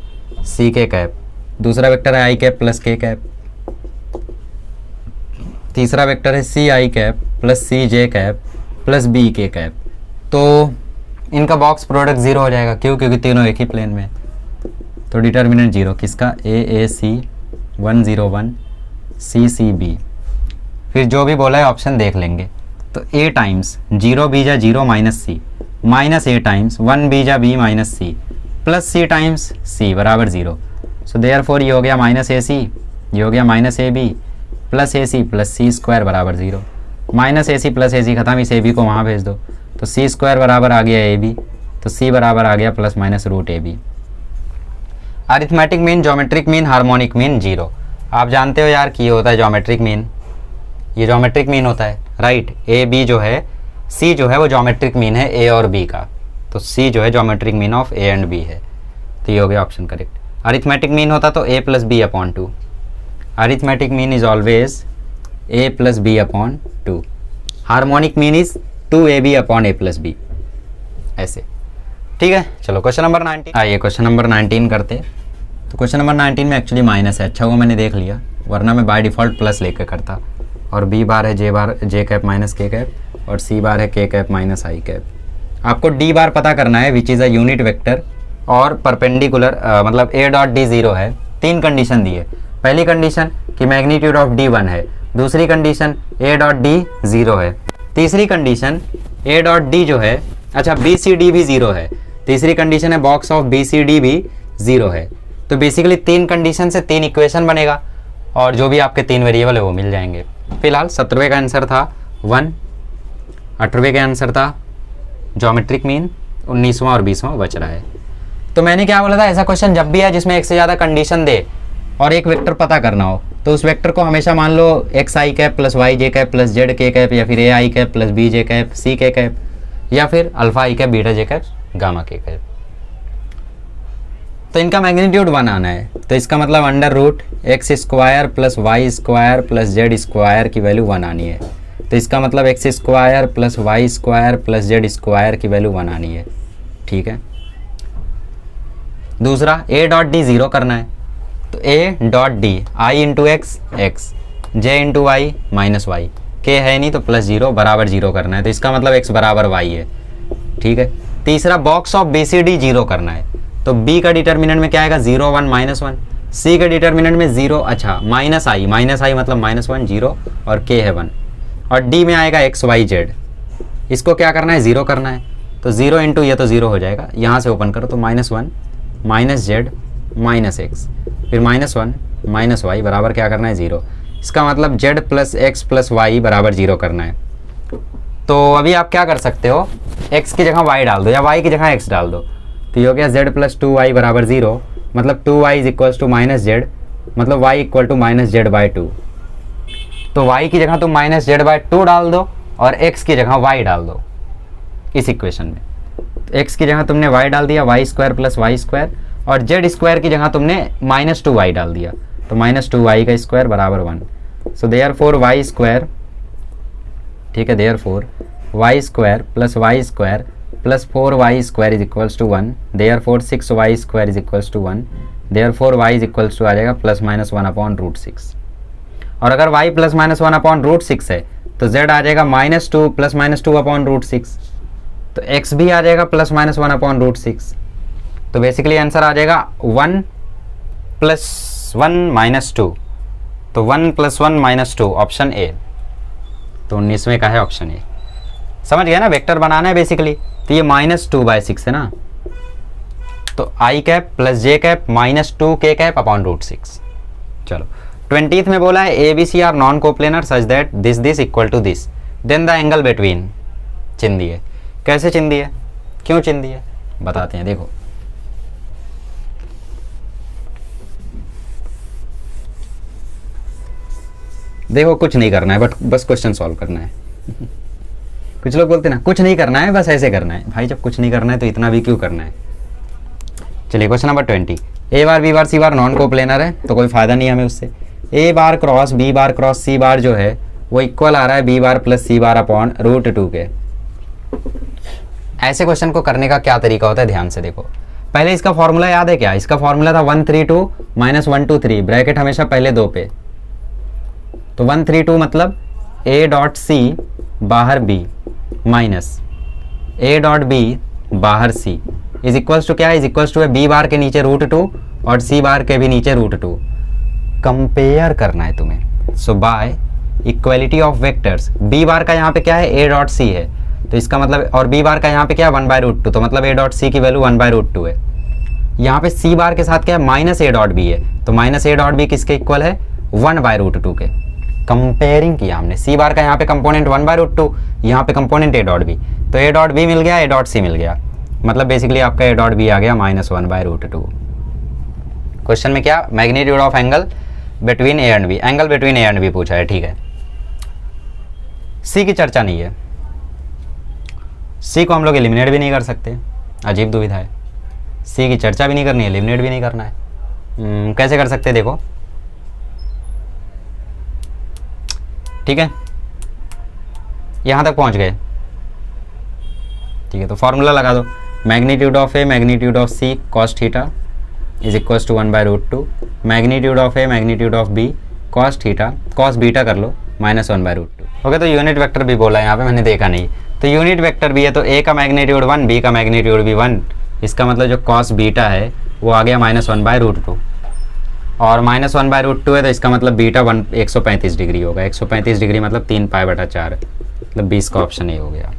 C K cap. दूसरा वेक्टर है आई कैप प्लस के कैप। तीसरा वेक्टर है सी आई कैप प्लस सी जे कैप प्लस बी के कैप। तो इनका बॉक्स प्रोडक्ट 0 हो जाएगा, क्यों, क्योंकि तीनों एक ही प्लेन में। तो डिटर्मिनेंट 0 किसका, ए सी 1 0 1 सी सी बी। फिर जो भी बोला है ऑप्शन देख लेंगे। तो ए टाइम्स 0 बीजा 0 माइनस सी, माइनस ए टाइम्स 1 बीजा बी माइनस सी, प्लस सी टाइम्स सी बराबर 0। सो देयरफॉर ये हो गया माइनस ए सी, ये हो गया माइनस ए बी प्लस ए सी प्लस सी स्क्वायर बराबर 0। माइनस ए सी प्लस ए सी खत्म, इस ए बी को वहाँ भेज दो, तो सी स्क्वायर बराबर आ गया ए बी, तो सी बराबर आ गया plus minus root a b. Arithmetic mean, geometric mean, harmonic mean 0। आप जानते हो यार कि ये होता है ज्योमेट्रिक मीन, ये ज्योमेट्रिक मीन होता है, राइट। ए बी जो है, सी जो है वो ज्योमेट्रिक मीन है ए और बी का, तो सी जो है geometric mean of a and b है। तो ये हो गया ऑप्शन करेक्ट। अरिथमेटिक मीन होता तो A plus B upon 2। Arithmetic mean is always A plus B upon 2। Harmonic mean is 2ab upon a plus B, ऐसे। ठीक है, चलो क्वेश्चन नंबर 19। आइए क्वेश्चन नंबर 19 करते। तो क्वेश्चन नंबर 19 में एक्चुअली माइनस है, अच्छा हुआ मैंने देख लिया, वरना मैं बाय डिफ़ॉल्ट प्लस लेकर करता। और बी बार है जे कैप माइनस के कैप और सी बार है के कैप माइनस आई कैप। आपको डी बार पता करना है which is a unit vector और परपेंडिकुलर, मतलब ए डॉट डी 0 है। 3 कंडीशन दी है। पहली कंडीशन कि मैग्नीट्यूड ऑफ डी 1 है, दूसरी कंडीशन ए डॉट डी 0 है, तीसरी कंडीशन ए डॉट डी जो है, अच्छा बी सी डी भी 0 है, तीसरी कंडीशन है box of B C d भी 0 है। तो बेसिकली 3 कंडीशन से 3 इक्वेशन बनेगा और जो भी आपके 3 वेरिएबल है वो मिल जाएंगे। फिलहाल 17वें का आंसर था 1, 18वें का आंसर था ज्योमेट्रिक मीन, 19वां और 20वां बच रहा है। तो मैंने क्या बोला था, ऐसा क्वेश्चन जब भी है जिसमें एक से ज़्यादा कंडीशन दे और एक वेक्टर पता करना हो, तो उस वेक्टर को हमेशा मान लो X I cap plus Y J cap plus Z K cap, या फिर A I cap plus B J cap C K cap, या फिर alpha I cap beta J cap gamma K cap. तो इनका मैग्नीट्यूड 1 आना है, तो इसका मतलब under root X square plus Y square plus Z square की वैल्यू 1 आनी है। तो इसका मतलब X square plus Y square plus Z square की वैल्यू 1 आनी है। ठीक है, दूसरा ए डॉट डी 0 करना है, तो a dot d i into x x, j into y minus y, k है नहीं तो प्लस 0 बराबर 0 करना है, तो इसका मतलब एक्स बराबर वाई है। ठीक है, तीसरा box of B C d 0 करना है, तो बी का डिटर्मिनेंट में क्या आएगा 0 1 -1, सी के डिटर्मिनेंट में 0 अच्छा माइनस आई मतलब -1 0 और के है 1, और डी में आएगा एक्स वाई जेड, इसको क्या करना है 0 करना है, तो 0 इंटू ये तो 0 हो जाएगा, यहाँ से ओपन करो तो -1 माइनस जेड माइनस एक्स, फिर -1 माइनस वाई बराबर क्या करना है 0, इसका मतलब z plus x plus y बराबर 0 करना है। तो अभी आप क्या कर सकते हो, x की जगह y डाल दो या y की जगह x डाल दो, तो ये हो गया z प्लस 2y बराबर 0, मतलब 2y is equals to minus z, मतलब y equal to minus z by 2। तो y की जगह तुम माइनस जेड बाई 2 डाल दो और x की जगह y डाल दो इस इक्वेशन में। तो x की जगह तुमने y डाल दिया y square plus Y square, और z स्क्वायर की जगह तुमने -2y डाल दिया, तो -2y का स्क्वायर बराबर 1। सो देयरफॉर y स्क्वायर, ठीक है, therefore y square plus Y square plus 4y square is equals to 1, therefore 6y square is equals to 1, therefore y is equals to आ जाएगा +-1/√6। और अगर y +-1/√6 है तो z आ जाएगा -2 +-2/√6, तो x भी आ जाएगा +-1/√6। तो बेसिकली आंसर आ जाएगा 1 + 1 - 2, तो 1 + 1 - 2 ऑप्शन ए। तो 19वें का है ऑप्शन ए। समझ गया ना, वेक्टर बनाना है बेसिकली। तो ये -2/6 है ना, तो i cap plus j cap -2 k cap upon √6। चलो 20th में बोला है A B C are non coplanar such that this equal to this, then the angle between, चिन दिए। कैसे चिन दिए, क्यों चिन दिए बताते हैं। देखो देखो कुछ नहीं करना है, बट बस क्वेश्चन सॉल्व करना है। कुछ लोग बोलते हैं ना कुछ नहीं करना है, बस ऐसे करना है। भाई जब कुछ नहीं करना है तो इतना भी क्यों करना है। चलिए क्वेश्चन नंबर 20, ए बार बी बार सी बार नॉन कोप्लेनर है तो कोई फायदा नहीं है हमें उससे। ए बार cross B bar cross C bar जो है वो इक्वल आ रहा है बी बार प्लस सी बार अपॉन √2 के। ऐसे क्वेश्चन को करने का क्या तरीका होता है, ध्यान से देखो। पहले इसका फॉर्मूला याद है क्या, इसका फॉर्मूला था 132 - 123, ब्रैकेट हमेशा पहले 2 पे। तो 132 मतलब a डॉट सी बाहर b minus a dot b बाहर c इज इक्वल्स टू क्या है, इज इक्वल्स टू है b बार के नीचे √2 और c बार के भी नीचे √2। कंपेयर करना है तुम्हें। So by equality of vectors, b bar का यहाँ पे क्या है a डॉट c है, तो इसका मतलब, और b बार का यहाँ पे क्या है 1/√2, तो मतलब a डॉट c की वैल्यू 1/√2 है। यहाँ पे c बार के साथ क्या है -a डॉट b है, तो -a डॉट b किसके इक्वल है 1/√2 के। कंपेयरिंग किया हमने, सी बार का यहाँ पे कंपोनेंट 1/√2, यहाँ पे कंपोनेंट a डॉट b, तो a डॉट b मिल गया, a डॉट c मिल गया, मतलब बेसिकली आपका a डॉट b आ गया -1/√2। क्वेश्चन में क्या, magnitude of angle between a and b, angle between a and b पूछा है। ठीक है, c की चर्चा नहीं है, c को हम लोग एलिमिनेट भी नहीं कर सकते, अजीब दुविधा है। c की चर्चा भी नहीं करनी है, एलिमिनेट भी नहीं करना है। कैसे कर सकते हैं देखो, ठीक है, यहां तक पहुंच गए। ठीक है, तो फॉर्मूला लगा दो, magnitude of A magnitude of c cos theta is equals to 1/√2, magnitude of A magnitude of B cos theta cos beta कर लो -1/√2। ओके, तो यूनिट वेक्टर भी बोला है यहाँ पे, मैंने देखा नहीं। तो यूनिट वेक्टर भी है, तो ए का मैग्नीट्यूड 1, बी का मैग्नीट्यूड भी 1, इसका मतलब जो कॉस बीटा है वो आ गया -1/√2, और -1/√2 है तो इसका मतलब बीटा 135 डिग्री होगा। 135 डिग्री मतलब 3π/4, मतलब 20 का ऑप्शन ए हो गया।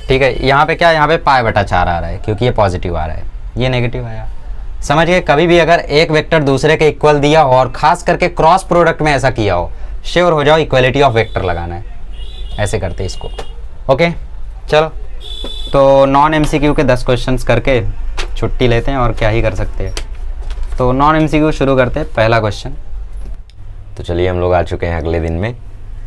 ठीक है, यहाँ पे क्या, यहाँ पे π/4 आ रहा है क्योंकि ये पॉजिटिव आ रहा है, ये नेगेटिव आया। समझ गए, कभी भी अगर एक वेक्टर दूसरे के इक्वल दिया हो और खास करके क्रॉस प्रोडक्ट में ऐसा किया हो, श्योर हो जाओ इक्वलिटी ऑफ वेक्टर लगाना है, ऐसे करते इसको। ओके चलो, तो नॉन MCQ के 10 क्वेश्चंस करके छुट्टी लेते हैं, और क्या ही कर सकते हैं। तो नॉन MCQ शुरू करते हैं, पहला क्वेश्चन। तो चलिए हम लोग आ चुके हैं अगले दिन में।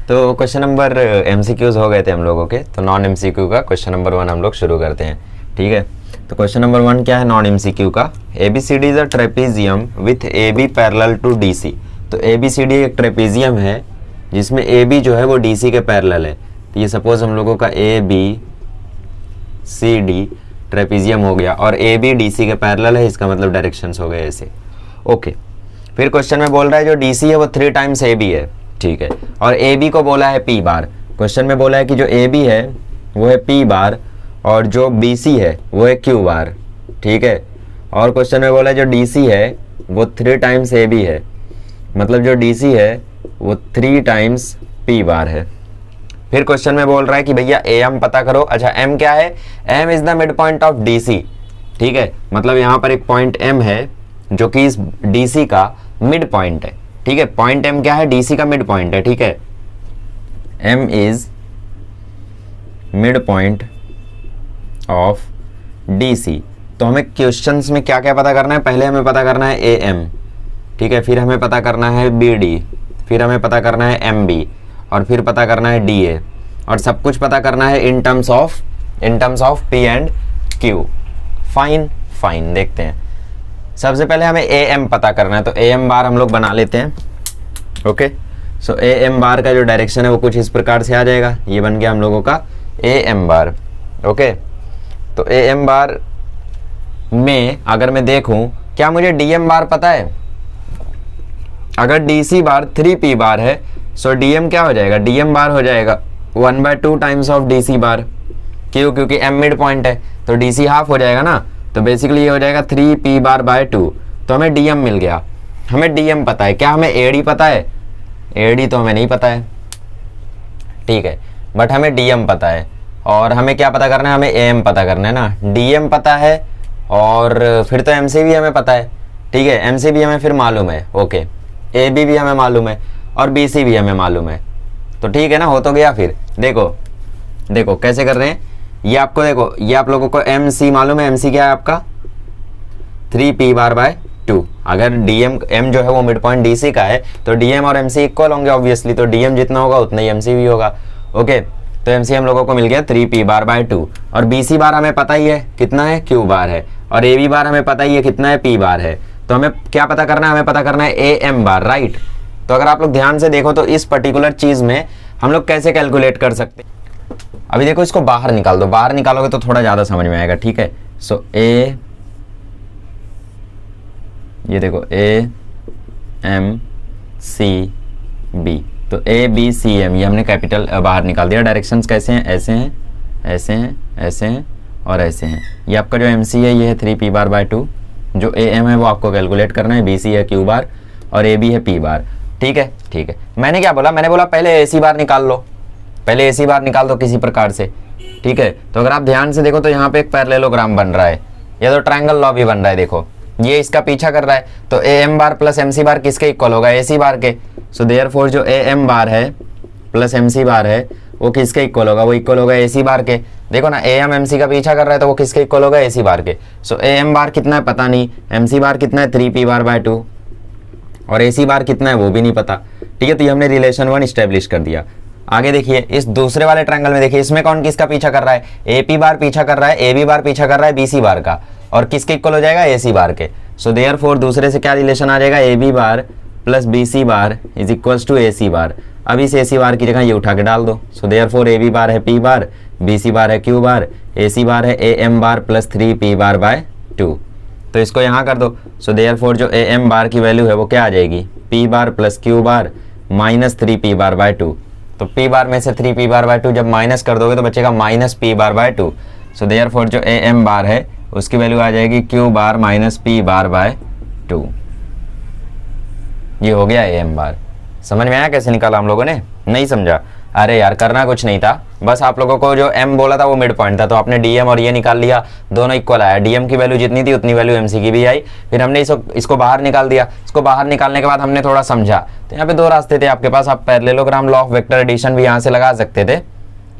तो क्वेश्चन नंबर MCQs हो गए थे हम लोगों के, तो नॉन MCQ का क्वेश्चन नंबर 1 हम लोग शुरू करते हैं। ठीक है, तो क्वेश्चन नंबर 1 क्या है नॉन एमसीक्यू का, ABCD is a trapezium with AB parallel to DC। तो एबीसीडी एक ट्रेपेजियम है जिसमें AB जो है वो DC के पैरेलल है। तो ये सपोज हम लोगों का ABCD ट्रेपेजियम हो गया और AB DC के पैरेलल है, इसका मतलब डायरेक्शंस हो गए ऐसे। ओके, फिर क्वेश्चन में बोल रहा है जो DC है वो 3 टाइम्स AB है, ठीक है, और AB को बोला है P बार। क्वेश्चन में बोला है कि जो AB है वो है P बार और जो BC है वो है Q बार, ठीक है। और क्वेश्चन में बोला है जो DC है वो 3 टाइम्स AB है, मतलब जो DC है वो 3 टाइम्स P बार है। फिर क्वेश्चन में बोल रहा है कि भैया AM पता करो। अच्छा, M क्या है? M is the mid point of DC, ठीक है, मतलब यहाँ पर एक पॉइंट M है जो कि इस DC का मिड पॉइंट है, ठीक है। पॉइंट M क्या है? DC का मिड पॉइंट है, ठीक है। M is mid point of DC। तो हमें क्वेश्चंस में क्या क्या पता करना है? पहले हमें पता करना है AM, ठीक है, फिर हमें पता करना है BD, फिर हमें पता करना है MB और फिर पता करना है DA और सब कुछ पता करना है in terms of P and Q। Fine, देखते हैं। सबसे पहले हमें AM पता करना है, तो AM बार हम लोग बना लेते हैं। ओके, सो AM बार का जो डायरेक्शन है वो कुछ इस प्रकार से आ जाएगा। ये बन गया हम लोगों का AM बार। ओके, तो AM बार में अगर मैं देखूं, क्या मुझे DM बार पता है? अगर DC बार 3P बार है, सो DM क्या हो जाएगा? DM बार हो जाएगा 1/2 टाइम्स ऑफ DC बार। क्यों? क्योंकि M मिड पॉइंट है तो DC हाफ हो जाएगा ना, तो बेसिकली ये हो जाएगा 3P बार बाय 2। तो हमें DM मिल गया। हमें DM पता है। क्या हमें AD पता है? AD तो हमें नहीं पता है, ठीक है, बट हमें DM पता है। और हमें क्या पता करना है? हमें AM पता करना है ना। DM पता है और फिर तो MC भी हमें पता है, ठीक है, MC भी हमें फिर मालूम है। ओके, AB भी हमें मालूम है और BC भी हमें मालूम है। तो ठीक है ना, हो तो गया। फिर देखो कैसे कर रहे हैं। ये आपको देखो, ये आप लोगों को MC मालूम है। MC क्या है आपका? 3P bar by 2। अगर M जो है वो मिड पॉइंट DC का है तो DM और MC इक्वल होंगे ऑब्वियसली, तो DM जितना होगा उतना ही MC भी होगा। ओके, तो MC हम लोगों को मिल गया 3P बार बाय 2 और BC बार हमें पता ही है कितना है, Q बार है, और AB बार हमें पता ही है कितना है, P बार है। तो हमें क्या पता करना है? हमें पता करना है AM बार, राइट। तो अगर आप लोग ध्यान से देखो तो इस पर्टिकुलर चीज में हम लोग कैसे कैलकुलेट कर सकते हैं। अभी देखो, इसको बाहर निकाल दो, बाहर निकालोगे तो थोड़ा ज्यादा समझ में आएगा, ठीक है। सो ये देखो AMCB, तो ABCM ये हमने कैपिटल बाहर निकाल दिया। डायरेक्शंस कैसे हैं? ऐसे हैं, ऐसे हैं, ऐसे हैं और ऐसे हैं। ये आपका जो MC है ये है 3P बार बाय 2। जो AM है वो आपको कैलकुलेट करना है। BC है Q बार और AB है P बार, ठीक है, ठीक है। मैंने क्या बोला? मैंने बोला पहले AC बार निकाल लो, पहले AC बार निकाल दो किसी प्रकार से, ठीक है। तो अगर आप ध्यान से देखो तो यहाँ पे एक पैरेललोग्राम बन रहा है, या तो ट्रायंगल लॉ भी बन रहा है। देखो, ये इसका पीछा कर रहा है, तो AM बार प्लस MC बार किसके इक्वल होगा? AC बार के। सो देयरफॉर जो AM बार है प्लस MC बार है वो किसके इक्वल होगा? वो इक्वल होगा AC बार के। देखो ना, AM MC का पीछा कर रहा है तो वो किसके इक्वल होगा? AC बार के। सो AM बार कितना है पता नहीं, MC बार कितना है 3P बार बाय 2 और AC बार कितना है वो भी नहीं पता, ठीक है। तो ये हमने रिलेशन 1 इस्टेब्लिश कर दिया। आगे देखिए, इस दूसरे वाले ट्रायंगल में देखिए, इसमें कौन किसका पीछा कर रहा है? AP बार पीछा कर रहा है, AB बार पीछा कर रहा है BC बार का, और किसके इक्वल हो जाएगा? AC बार के। सो देयरफॉर दूसरे से क्या रिलेशन आ जाएगा? AB bar plus BC bar is equals to AC bar. अब इस AC बार की जगह ये उठा के डाल दो। सो देयरफॉर AB बार है P बार, BC बार है Q बार, AC बार है AM bar plus 3P bar by 2। तो इसको यहाँ कर दो। सो देयरफॉर जो AM बार की वैल्यू है वो क्या आ जाएगी? P bar plus Q bar minus 3P bar by 2। तो P बार में से 3P बार बाय 2 जब माइनस कर दोगे तो बचेगा minus P bar by 2। So therefore जो AM बार है उसकी वैल्यू आ जाएगी Q bar minus P bar by 2। ये हो गया AM बार। समझ में आया कैसे निकाला हम लोगों ने? नहीं समझा? अरे यार, करना कुछ नहीं था, बस आप लोगों को जो M बोला था वो मिड पॉइंट था, तो आपने DM और ये निकाल लिया, दोनों इक्वल आया। DM की वैल्यू जितनी थी उतनी वैल्यू MC की भी आई। फिर हमने इसको बाहर निकाल दिया। इसको बाहर निकालने के बाद हमने थोड़ा समझा, तो यहाँ पे 2 रास्ते थे आपके पास। आप parallelogram law of vector addition भी यहाँ से लगा सकते थे,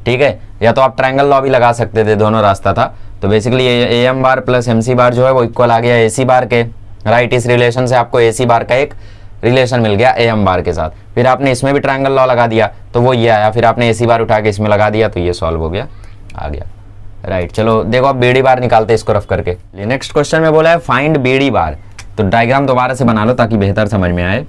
ठीक है, या तो आप ट्रायंगल लॉ भी लगा सकते थे, दोनों रास्ता था। तो basically AM bar plus MC बार जो है वो इक्वल आ गया AC बार के, राइट। इस रिलेशन से आपको AC बार का एक रिलेशन मिल गया AM बार के साथ। फिर आपने इसमें भी ट्रायंगल लॉ लगा दिया तो वो ये आया, फिर आपने AC बार उठा के इसमें लगा दिया तो ये सॉल्व हो गया, आ गया, राइट चलो देखो अब BD बार निकालते हैं इसको रफ करके। नेक्स्ट क्वेश्चन में बोला है फाइंड BD बार। तो डायग्राम दोबारा से बना लो ताकि बेहतर समझ में आए।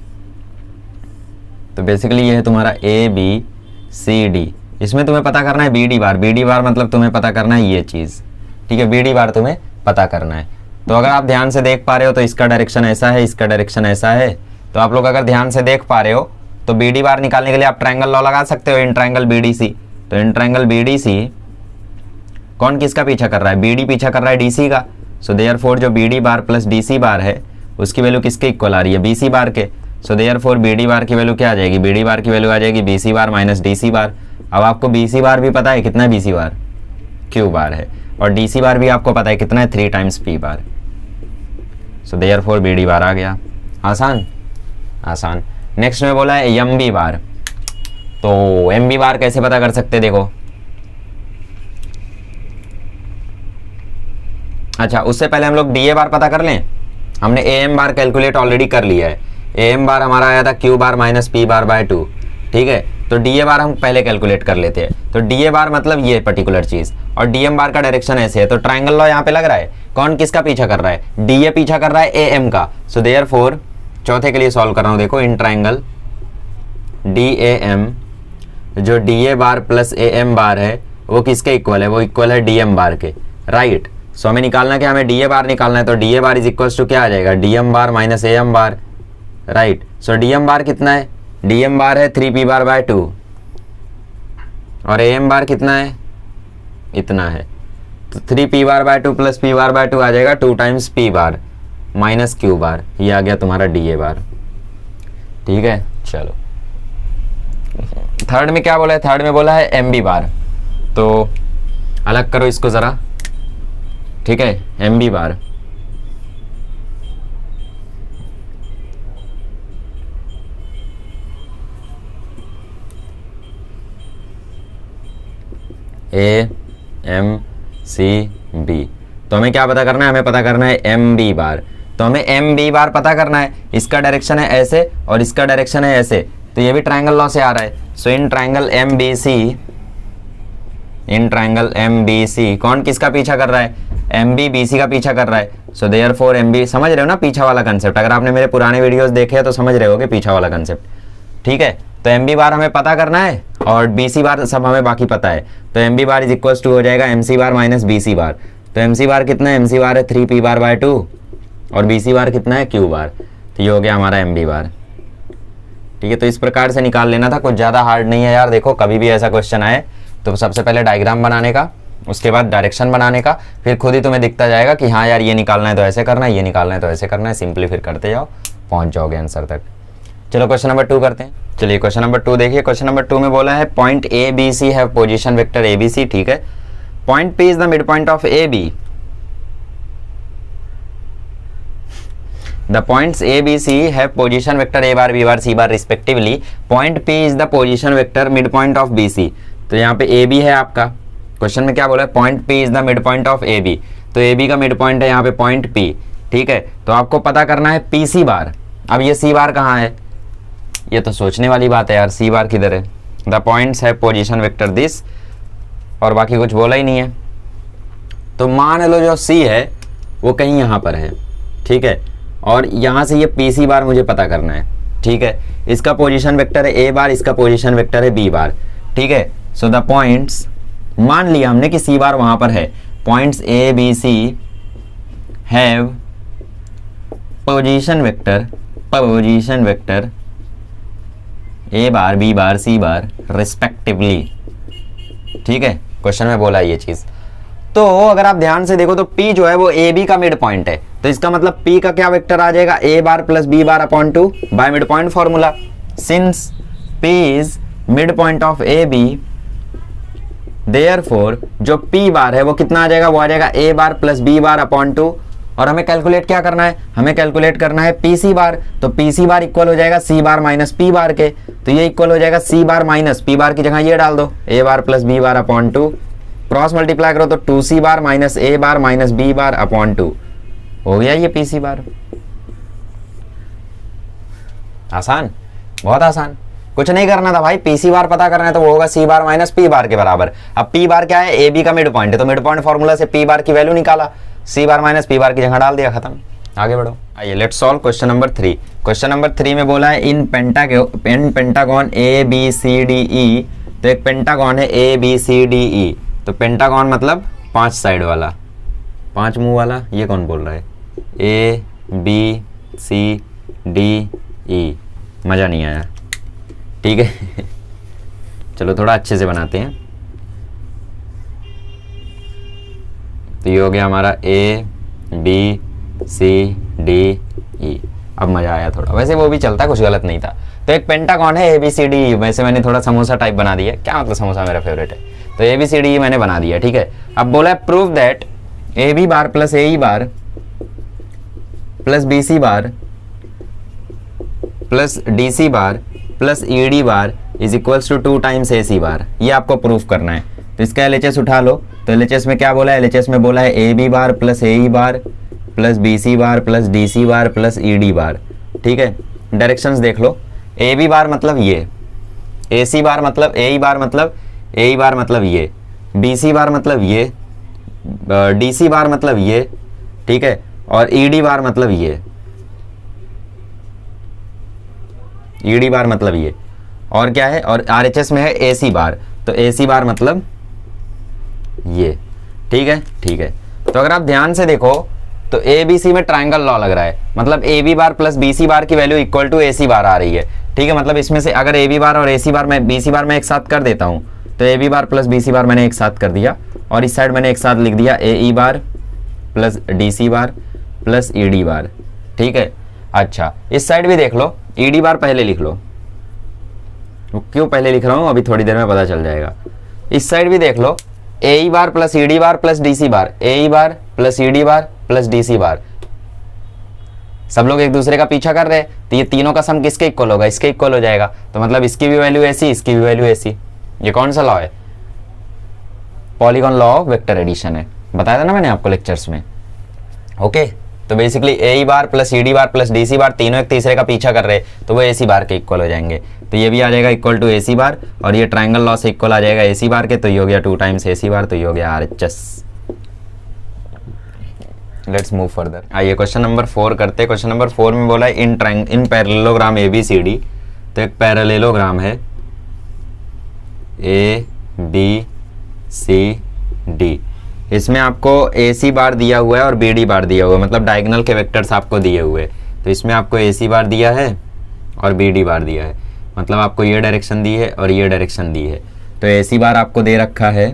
तो बेसिकली ये है तुम्हारा ABCD, इसमें तुम्हें पता करना है BD बार। BD बार मतलब तुम्हें पता करना है ये चीज़, ठीक है, BD बार तुम्हें पता करना है। तो अगर आप ध्यान से देख पा रहे हो तो इसका डायरेक्शन ऐसा है, इसका डायरेक्शन ऐसा है। तो आप लोग अगर ध्यान से देख पा रहे हो तो BD बार निकालने के लिए आप ट्रायंगल लॉ लगा सकते हो, इन ट्रायंगल BDC। तो इन ट्रायंगल BDC कौन किसका पीछा कर रहा है? BD पीछा कर रहा है DC का। सो देयरफॉर जो BD बार प्लस DC बार है उसकी वैल्यू किसके इक्वल आ रही है? BC बार के। सो देयरफॉर BD बार की वैल्यू क्या आ जाएगी? BD बार की वैल्यू आ जाएगी BC बार माइनस DC बार। अब आपको BC बार भी पता है कितना है, BC बार Q बार है, और DC बार भी आपको पता है कितना है, 3 टाइम्स P बार। सो देयरफॉर BD बार आ गया। आसान आसान। नेक्स्ट में बोला है MB बार। तो MB बार कैसे पता कर सकते देखो। अच्छा उससे पहले हम लोग DA बार पता कर लें। हमने AM बार कैलकुलेट ऑलरेडी कर लिया है। AM बार हमारा आया था Q bar minus P bar by 2, ठीक है। तो DA बार हम पहले कैलकुलेट कर लेते हैं। तो DA बार मतलब ये पर्टिकुलर चीज, और DM बार का डायरेक्शन ऐसे है। तो ट्रायंगल लॉ यहाँ पे लग रहा है, कौन किसका पीछा कर रहा है? DA पीछा कर रहा है AM का। सो देयरफॉर चौथे के लिए सॉल्व कर रहा हूँ, देखो इन ट्रायंगल DAM, जो DA बार प्लस AM बार है वो किसके इक्वल है? वो इक्वल है DM बार के, राइट। सो हमें निकालना क्या? हमें DA बार निकालना है। तो DA bar is equal to क्या आ जाएगा? DM bar minus AM bar, right. So DM bar कितना है? DM बार है 3P बार बाय 2, और AM बार कितना है? इतना है। तो 3P bar by 2 plus P bar by 2 आ जाएगा 2 टाइम्स P बार माइनस Q बार। ये आ गया तुम्हारा DA बार, ठीक है। चलो थर्ड में क्या बोला है? थर्ड में बोला है MB बार। तो अलग करो इसको जरा, ठीक है। MB बार AMCB। तो हमें क्या पता करना है? हमें पता करना है MB बार। तो हमें MB बार पता करना है। इसका डायरेक्शन है ऐसे और इसका डायरेक्शन है ऐसे, तो ये भी ट्रायंगल लॉ से आ रहा है। सो इन ट्रायंगल MBC कौन किसका पीछा कर रहा है? MB BC का पीछा कर रहा है। सो देयरफॉर MB, समझ रहे हो ना पीछा वाला कंसेप्ट? अगर आपने मेरे पुराने वीडियोस देखे हैं तो समझ रहे होगे पीछा वाला कंसेप्ट, ठीक है। तो MB बार हमें पता करना है और BC बार सब हमें बाकी पता है। तो MB bar is equal to हो जाएगा MC bar minus BC bar. तो MC बार कितना है? MC बार है 3P बार बाय 2, और BC बार कितना है? Q बार। तो ये हो गया हमारा MB बार, ठीक है। तो इस प्रकार से निकाल लेना था, कुछ ज़्यादा हार्ड नहीं है यार। देखो कभी भी ऐसा क्वेश्चन आए तो सबसे पहले डायग्राम बनाने का, उसके बाद डायरेक्शन बनाने का, फिर खुद ही तुम्हें दिखता जाएगा कि हाँ यार ये निकालना है तो ऐसे करना है, ये निकालना है तो ऐसे करना है। सिंपली फिर करते जाओ, पहुंच जाओगे आंसर तक। चलो क्वेश्चन नंबर 2 करते हैं। चलिए क्वेश्चन नंबर 2 देखिए। क्वेश्चन नंबर 2 में बोला है point ABC have position vector ABC, ठीक है। Point P is the mid point of AB। The points A, B, C have position vector A bar, B bar, C bar respectively. Point P is the position vector midpoint of BC. तो यहाँ पे AB है आपका। Question में क्या बोला है? Point P is the midpoint of AB। तो AB का मिड पॉइंट है यहाँ पे पॉइंट P, ठीक है। तो आपको पता करना है PC बार। अब ये C बार कहाँ है? ये तो सोचने वाली बात है यार, C बार किधर है? The points have position vector this, और बाकी कुछ बोला ही नहीं है। तो मान लो जो C है वो कहीं यहाँ पर है, ठीक है। और यहाँ से ये PC बार मुझे पता करना है, ठीक है। इसका पोजीशन वेक्टर है A बार, इसका पोजीशन वेक्टर है B बार, ठीक है। सो द पॉइंट्स, मान लिया हमने कि C बार वहाँ पर है। Points A, B, C have position vector A bar, B bar, C bar respectively, ठीक है। क्वेश्चन में बोला ये चीज़। तो अगर आप ध्यान से देखो तो P जो है वो AB का मिड पॉइंट है। तो इसका मतलब P का क्या वेक्टर आ जाएगा? A bar plus B bar upon 2 by mid point formula. Since P is mid point of AB, therefore जो P बार है वो कितना आ जाएगा? वो आ जाएगा A bar plus B bar upon 2। और हमें कैलकुलेट क्या करना है? हमें कैलकुलेट करना है PC बार। तो PC बार इक्वल हो जाएगा C बार माइनस P बार के। तो ये इक्वल हो जाएगा C बार माइनस P बार की जगह ये डाल दो, A bar plus B bar upon 2। Cross multiply करो तो 2C bar minus A bar minus B bar upon 2 हो गया ये PC बार। आसान, बहुत आसान। कुछ नहीं करना था भाई, पी सी बार पता करना है तो वो होगा सी बार माइनस पी बार के बराबर। अब पी बार क्या है, ए बी का मिड पॉइंट है, तो मिड पॉइंट फॉर्मूला से पी बार की वैल्यू निकाला, सी बार माइनस पी बार की जगह डाल दिया, खत्म। आगे बढ़ो। आइए let's solve question number 3। Question number 3 में बोला है in pentagon A B C D E, तो एक पेंटागन है A B C D E, तो पेंटागन मतलब 5 साइड वाला, 5 मुंह वाला, ये कौन बोल रहा है, ए बी सी डी ई, मज़ा नहीं आया, ठीक है। चलो थोड़ा अच्छे से बनाते हैं। तो ये हो गया हमारा ए बी सी डी ई, अब मज़ा आया थोड़ा, वैसे वो भी चलता, कुछ गलत नहीं था। तो एक पेंटागन है ए बी सी डी ई, वैसे मैंने थोड़ा समोसा टाइप बना दिया, क्या मतलब समोसा मेरा फेवरेट है, तो ए बी सी डी ई मैंने बना दिया, ठीक है। अब बोला है prove that A B bar plus A E bar plus B C bar plus D C bar plus E D bar is equals to 2 times A C bar, ये आपको प्रूफ करना है। तो इसका एलएचएस उठा लो, तो एलएचएस में क्या बोला है, एलएचएस में बोला है A B bar plus A E bar plus B C bar plus D C bar plus E D bar, ठीक है। डायरेक्शंस देख लो, ए बी बार मतलब ये, ए सी बार मतलब ए ई बार मतलब ए ई बार मतलब ये, बी सी बार मतलब ये, डी सी बार मतलब ये, ठीक है, और ई डी बार मतलब ये, ई डी बार मतलब ये, और क्या है, और आर एच एस में है ए सी बार, तो ए सी बार मतलब ये, ठीक है, ठीक है। तो अगर आप ध्यान से देखो तो ए बी सी में ट्राइंगल लॉ लग रहा है, मतलब A B bar plus B C bar की value equal to A C bar आ रही है, ठीक है। मतलब इसमें से अगर ए बी बार और ए सी बार मैं बी सी बार में एक साथ कर देता हूँ, तो A B bar plus B C bar मैंने एक साथ कर दिया, और इस साइड मैंने एक साथ लिख दिया ए E bar plus D C bar plus E D bar, ठीक है। अच्छा इस साइड भी देख लो, ई डी बार पहले लिख लो, क्यों पहले लिख रहा हूँ अभी थोड़ी देर में पता चल जाएगा। इस साइड भी देख लो, A E bar plus E D bar plus D C bar, A E bar plus E D bar plus D C bar, सब लोग एक दूसरे का पीछा कर रहे हैं, तो ये तीनों का सम किसके इक्वल होगा, इसके इक्वल हो जाएगा, तो मतलब इसकी भी वैल्यू ऐसी, इसकी भी वैल्यू ऐसी। ये कौन सा लॉ है, polygon law of vector addition है, बताया था ना मैंने आपको लेक्चर्स में, ओके। तो basically A E bar plus E D bar plus D C bar तीनों एक तीसरे का पीछा कर रहे हैं, तो वो ए सी बार के इक्वल हो जाएंगे, तो ये भी आ जाएगा equal to A C bar, और ये ट्राइंगल लॉ से इक्वल आ जाएगा ए सी बार के, तो ये हो गया 2 टाइम्स ए सी बार, तो ये हो गया R H S. Let's move further. आइए क्वेश्चन नंबर 4 करते हैं। क्वेश्चन नंबर 4 में बोला है in parallelogram A B C D, तो एक पैरेललोग्राम है ए बी सी डी, इसमें आपको ए सी बार दिया हुआ है और बी डी बार दिया हुआ है, मतलब डायगोनल के वेक्टर्स आपको दिए हुए हैं, तो इसमें आपको ए सी बार दिया है और बी डी बार दिया है, मतलब आपको ये डायरेक्शन दी है और ये डायरेक्शन दी है। तो ए सी बार आपको दे रखा है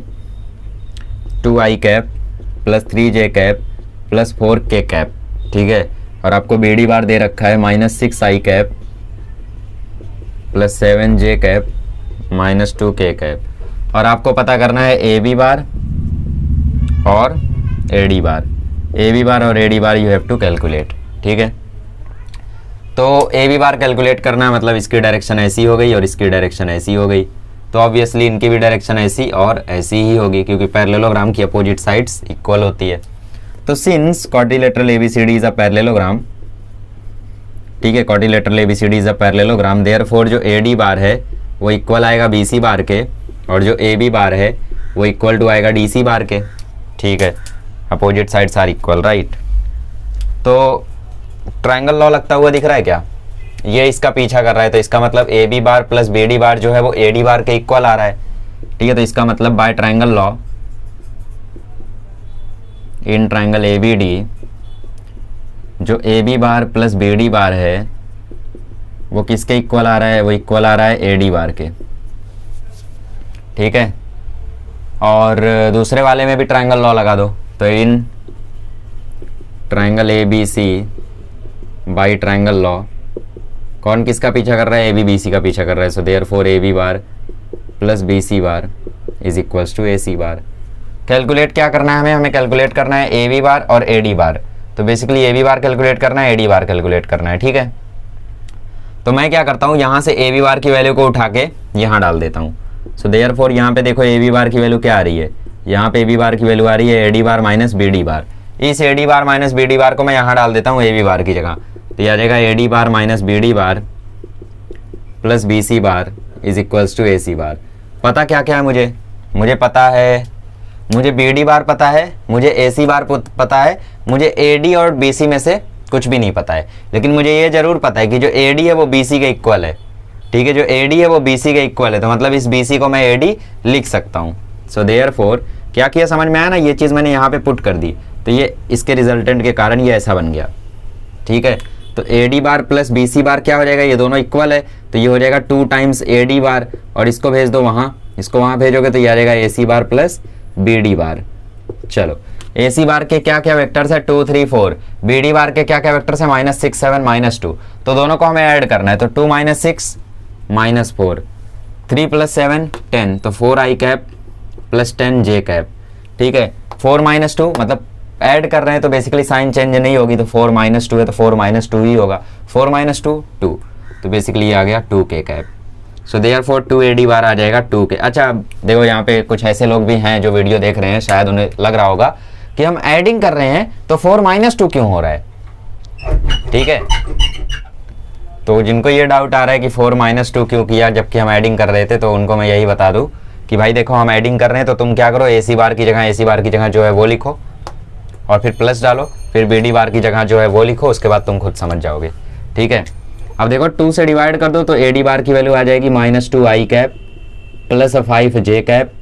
2i cap plus 3j cap plus 4k cap, ठीक है, और आपको बी डी बार दे रखा है -6i cap plus 7j cap minus 2k cap, और आपको पता करना है ए बी बार और A D bar, A B bar और A D bar you have to calculate, ठीक है। तो ए बी बार कैलकुलेट करना है, मतलब इसकी डायरेक्शन ऐसी हो गई और इसकी डायरेक्शन ऐसी हो गई, तो ऑब्वियसली इनकी भी डायरेक्शन ऐसी और ऐसी ही होगी, क्योंकि पैरेललोग्राम की अपोजिट साइड्स इक्वल होती है। तो since quadrilateral ABCD is a parallelogram, ठीक है, quadrilateral ABCD is a parallelogram, therefore जो ए डी बार है वो इक्वल आएगा बी सी बार के, और जो ए बी बार है वो इक्वल टू आएगा डी सी बार के, ठीक है, opposite sides are equal, right. तो ट्रायंगल लॉ लगता हुआ दिख रहा है क्या, ये इसका पीछा कर रहा है, तो इसका मतलब A B bar plus B D bar जो है वो ए डी बार के इक्वल आ रहा है, ठीक है। तो इसका मतलब by triangle law in triangle A B D जो A B bar plus B D bar है वो किसके इक्वल आ रहा है, वो इक्वल आ रहा है ए डी बार के, ठीक है। और दूसरे वाले में भी ट्रायंगल लॉ लगा दो, तो in triangle A B C by triangle law कौन किसका पीछा कर रहा है, ए बी बी सी का पीछा कर रहा है, so therefore A B bar plus B C bar is equals to A C bar. Calculate क्या करना है हमें कैलकुलेट करना है ए बी बार और ए डी बार, तो basically A B bar calculate करना है, ए डी बार कैलकुलेट करना है, ठीक है। तो मैं क्या करता हूँ, यहाँ से ए बी बार की वैल्यू को उठा के यहाँ डाल देता हूँ, सो देयरफॉर यहाँ पे देखो ए बी बार की वैल्यू क्या आ रही है, यहाँ पे ए बी बार की वैल्यू आ रही है A D bar minus B D bar, इस A D bar minus B D bar को मैं यहाँ डाल देता हूँ ए बी बार की जगह, तो यह आ जाएगा A D bar minus B D bar plus B C bar is equals to A C bar. पता क्या क्या है मुझे पता है, मुझे बी डी बार पता है, मुझे ए सी बार पता है, मुझे ए डी और बी सी में से कुछ भी नहीं पता है, लेकिन मुझे ये जरूर पता है कि जो ए डी है वो बी सी के इक्वल है। ठीक है, जो ए डी है वो बी सी के इक्वल है, तो मतलब इस बी सी को मैं ए डी लिख सकता हूँ। सो देयरफॉर क्या किया समझ में आया ना, ये चीज़ मैंने यहाँ पे पुट कर दी, तो ये इसके रिजल्टेंट के कारण ये ऐसा बन गया। ठीक है, तो A D bar plus B C bar क्या हो जाएगा, ये दोनों इक्वल है, तो ये हो जाएगा 2 टाइम्स ए डी बार, और इसको भेज दो वहाँ, इसको वहाँ भेजोगे तो ये आ जाएगा ए C bar plus B D बार। चलो, ए सी बार के क्या क्या वेक्टर्स है 2 3 4, बी डी बार के क्या क्या वेक्टर्स है -6 7 -2, तो दोनों को हमें ऐड करना है, तो 2 - 6 -4, 3 + 7 10, तो 4 i cap plus 10 j cap. ठीक है, 4 - 2 मतलब ऐड कर रहे हैं तो बेसिकली साइन चेंज नहीं होगी, तो 4 - 2 है तो 4 - 2 ही होगा, 4 - 2 2, तो बेसिकली ये आ गया 2 k cap. So therefore 2 A D bar आ जाएगा 2 k। अच्छा देखो, यहाँ पे कुछ ऐसे लोग भी हैं जो वीडियो देख रहे हैं, शायद उन्हें लग रहा होगा कि हम एडिंग कर रहे हैं तो 4 - 2 क्यों हो रहा है। ठीक है, तो जिनको ये डाउट आ रहा है कि 4 - 2 क्यों किया जबकि हम एडिंग कर रहे थे, तो उनको मैं यही बता दूं कि भाई देखो, हम एडिंग कर रहे हैं तो तुम क्या करो, ए सी बार की जगह जो है वो लिखो, और फिर प्लस डालो, फिर बी डी बार की जगह जो है वो लिखो, उसके बाद तुम खुद समझ जाओगे। ठीक है, अब देखो 2 से डिवाइड कर दो तो ए डी बार की वैल्यू आ जाएगी -2 i cap plus 5 j cap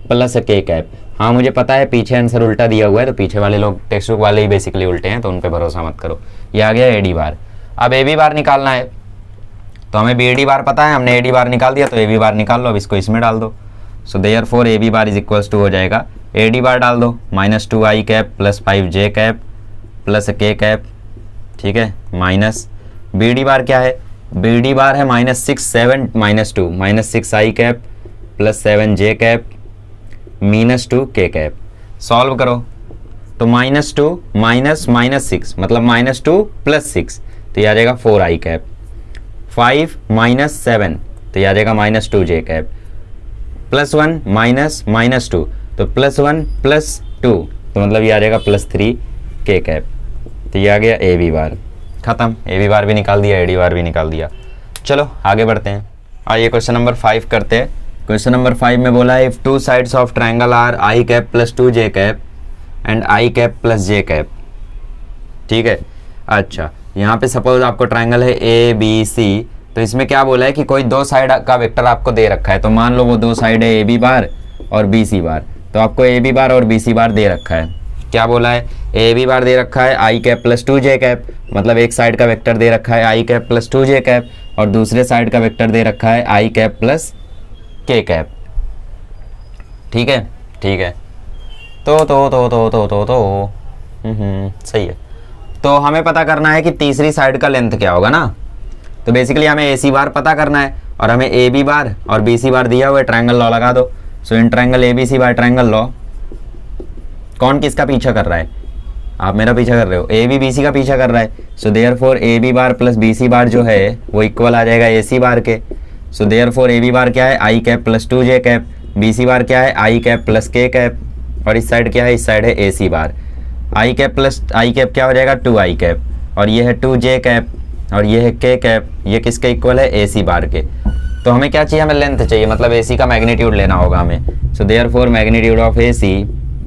plus k cap. हाँ मुझे पता है पीछे आंसर उल्टा दिया हुआ है, तो पीछे वाले लोग टेक्स्ट बुक वाले ही बेसिकली उल्टे हैं, तो उन पे भरोसा मत करो। ये आ गया ए डी बार। अब ए बी बार निकालना है, तो हमें बी डी बार पता है, हमने ए डी बार निकाल दिया, तो ए बी बार निकाल लो, अब इसको इसमें डाल दो। So therefore A B bar is equals to हो जाएगा, ए डी बार डाल दो -2 i cap plus 5 j cap plus k cap. ठीक है, माइनस बी डी बार क्या है, बी डी बार है -6 7 -2, -6 i cap plus 7 j cap -2 k cap. Solve करो तो -2 -6 मतलब -2 + 6, तो ये आ जाएगा 4 i कैप, 5 - 7 तो ये आ जाएगा -2 j कैप, +1 -2 तो +1 + 2 तो मतलब ये आ जाएगा +3 k कैप। तो ये आ गया ए बी बार। खत्म, ए बी बार भी निकाल दिया, ए डी बार भी निकाल दिया। चलो आगे बढ़ते हैं, आइए क्वेश्चन नंबर 5 करते हैं। क्वेश्चन नंबर 5 में बोला है if 2 sides of triangle are i cap plus 2 j cap and i cap plus j cap. ठीक है, अच्छा यहाँ पे सपोज आपको ट्रायंगल है ए बी सी, तो इसमें क्या बोला है कि कोई 2 साइड का वेक्टर आपको दे रखा है, तो मान लो वो 2 साइड है ए बी बार और बी सी बार, तो आपको ए बी बार और बी सी बार दे रखा है। क्या बोला है, ए बी बार दे रखा है i cap plus 2 j cap, मतलब एक साइड का वेक्टर दे रखा है i cap plus 2 j cap, और दूसरे साइड का वेक्टर दे रखा है i cap plus k cap. ठीक है, ठीक है, तो सही है। तो हमें पता करना है कि तीसरी साइड का लेंथ क्या होगा ना, तो बेसिकली हमें ए सी बार पता करना है, और हमें ए बी बार और बी सी बार दिया हुआ है, ट्रायंगल लॉ लगा दो। So in triangle A B C bar triangle law, कौन किसका पीछा कर रहा है, आप मेरा पीछा कर रहे हो, ए बी बी सी का पीछा कर रहा है। So therefore A B bar plus B C bar जो है वो इक्वल आ जाएगा ए सी बार के। सो देयरफॉर ए बी बार क्या है, i cap plus 2 j cap, B C bar क्या है, i cap plus k cap, और इस साइड क्या है, इस साइड है A C bar. i cap plus i cap क्या हो जाएगा 2 i कैप, और ये है 2 j कैप, और ये है k कैप, ये किसके इक्वल है, ए सी बार के। तो हमें क्या चाहिए, हमें लेंथ चाहिए, मतलब ए सी का मैग्नीट्यूड लेना होगा हमें। So therefore magnitude of A C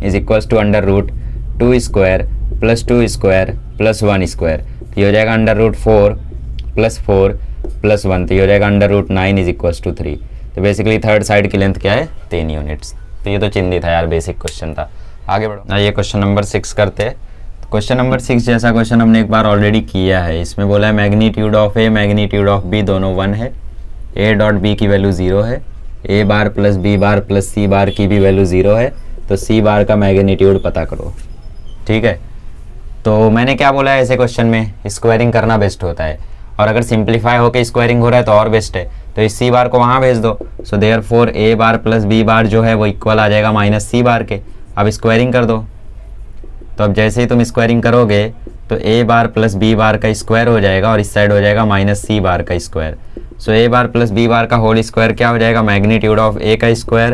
is equals to √2² plus 2² plus 1², ये हो जाएगा √4 प्लस 4 प्लस 1, तो ये हो जाएगा √9 इज इक्वल्स टू 3। तो बेसिकली थर्ड साइड की लेंथ क्या है, 3 यूनिट्स। तो ये तो चिंदी था यार, बेसिक क्वेश्चन था। आगे बढ़ो, आइए क्वेश्चन नंबर 6 करते हैं। तो क्वेश्चन नंबर 6 जैसा क्वेश्चन हमने एक बार ऑलरेडी किया है, इसमें बोला है magnitude of A magnitude of B दोनों 1 है, ए डॉट बी की वैल्यू 0 है, A bar plus B bar plus C bar की भी वैल्यू 0 है, तो सी बार का मैग्नीट्यूड पता करो। ठीक है, तो मैंने क्या बोला है ऐसे क्वेश्चन में, स्क्वायरिंग करना बेस्ट होता है, और अगर सिंप्लीफाई होकर स्क्वायरिंग हो रहा है तो और बेस्ट है, तो इस सी बार को वहाँ भेज दो। सो देयरफॉर ए बार प्लस बी बार जो है वो इक्वल आ जाएगा माइनस सी बार के। अब स्क्वायरिंग कर दो, तो अब जैसे ही तुम स्क्वायरिंग करोगे तो A bar plus B bar का स्क्वायर हो जाएगा, और इस साइड हो जाएगा माइनस सी बार का स्क्वायर। सो ए बार प्लस बी बार का होल स्क्वायर क्या हो जाएगा, मैग्नीट्यूड ऑफ ए का square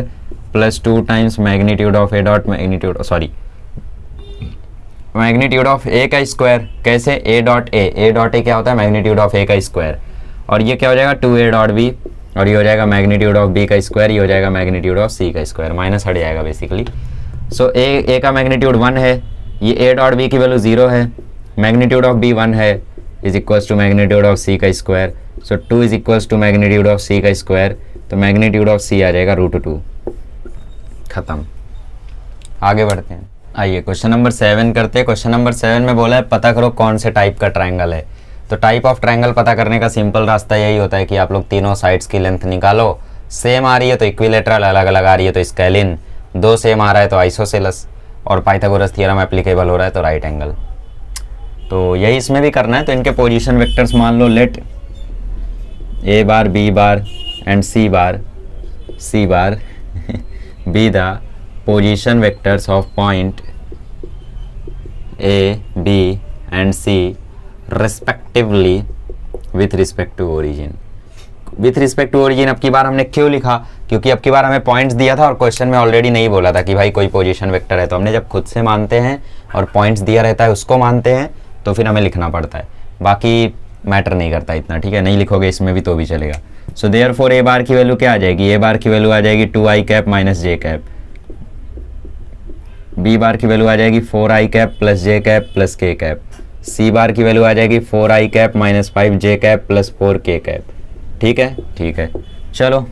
plus 2 times magnitude of A dot magnitude of ए का स्क्वायर। कैसे, ए डॉट ए क्या होता है, मैग्नीट्यूड ऑफ ए का स्क्वायर, और ये क्या हो जाएगा 2a डॉट बी, और ये हो जाएगा मैग्नीट्यूड ऑफ बी का स्क्वायर, ये हो जाएगा मैग्नीट्यूड ऑफ सी का स्क्वायर, माइनस हट जाएगा बेसिकली। सो ए का मैग्नीट्यूड 1 है, ये ए डॉट बी की वैल्यू 0 है, मैग्नीट्यूड ऑफ बी 1 है, is equals to magnitude of C का square. So 2 is equals to magnitude of C का स्क्वायर, तो मैग्नीट्यूड ऑफ सी आ जाएगा √2। खत्म। आगे बढ़ते हैं, आइए क्वेश्चन नंबर 7 करते हैं। क्वेश्चन नंबर 7 में बोला है पता करो कौन से टाइप का ट्रायंगल है। तो टाइप ऑफ ट्रायंगल पता करने का सिंपल रास्ता यही होता है कि आप लोग तीनों साइड्स की लेंथ निकालो, सेम आ रही है तो इक्विलेटरल, अलग अलग आ रही है तो स्केलिन, दो सेम आ रहा है तो आइसोसेलस, और पाइथागोरस थ्योरम एप्लीकेबल हो रहा है तो राइट एंगल। तो यही इसमें भी करना है। तो इनके पोजीशन वेक्टर्स मान लो, let A bar B bar and C bar be the position vectors of point A B and C respectively with respect to origin. With respect to origin अब की बार हमने क्यों लिखा, क्योंकि अब की बार हमें पॉइंट्स दिया था और क्वेश्चन में ऑलरेडी नहीं बोला था कि भाई कोई पोजीशन वेक्टर है। तो हमने जब खुद से मानते हैं और पॉइंट्स दिया रहता है उसको मानते हैं तो फिर हमें लिखना पड़ता है, बाकी मैटर नहीं करता इतना, ठीक है। नहीं लिखोगे इसमें भी तो भी चलेगा। सो देयरफॉर ए बार की वैल्यू क्या आ जाएगी, ए बार की वैल्यू आ जाएगी 2i कैप माइनस जे कैप, बी बार की वैल्यू आ जाएगी 4i कैप प्लस जे कैप प्लस के कैप, सी बार की वैल्यू आ जाएगी 4i cap minus 5j cap plus 4k cap. ठीक है, ठीक है। चलो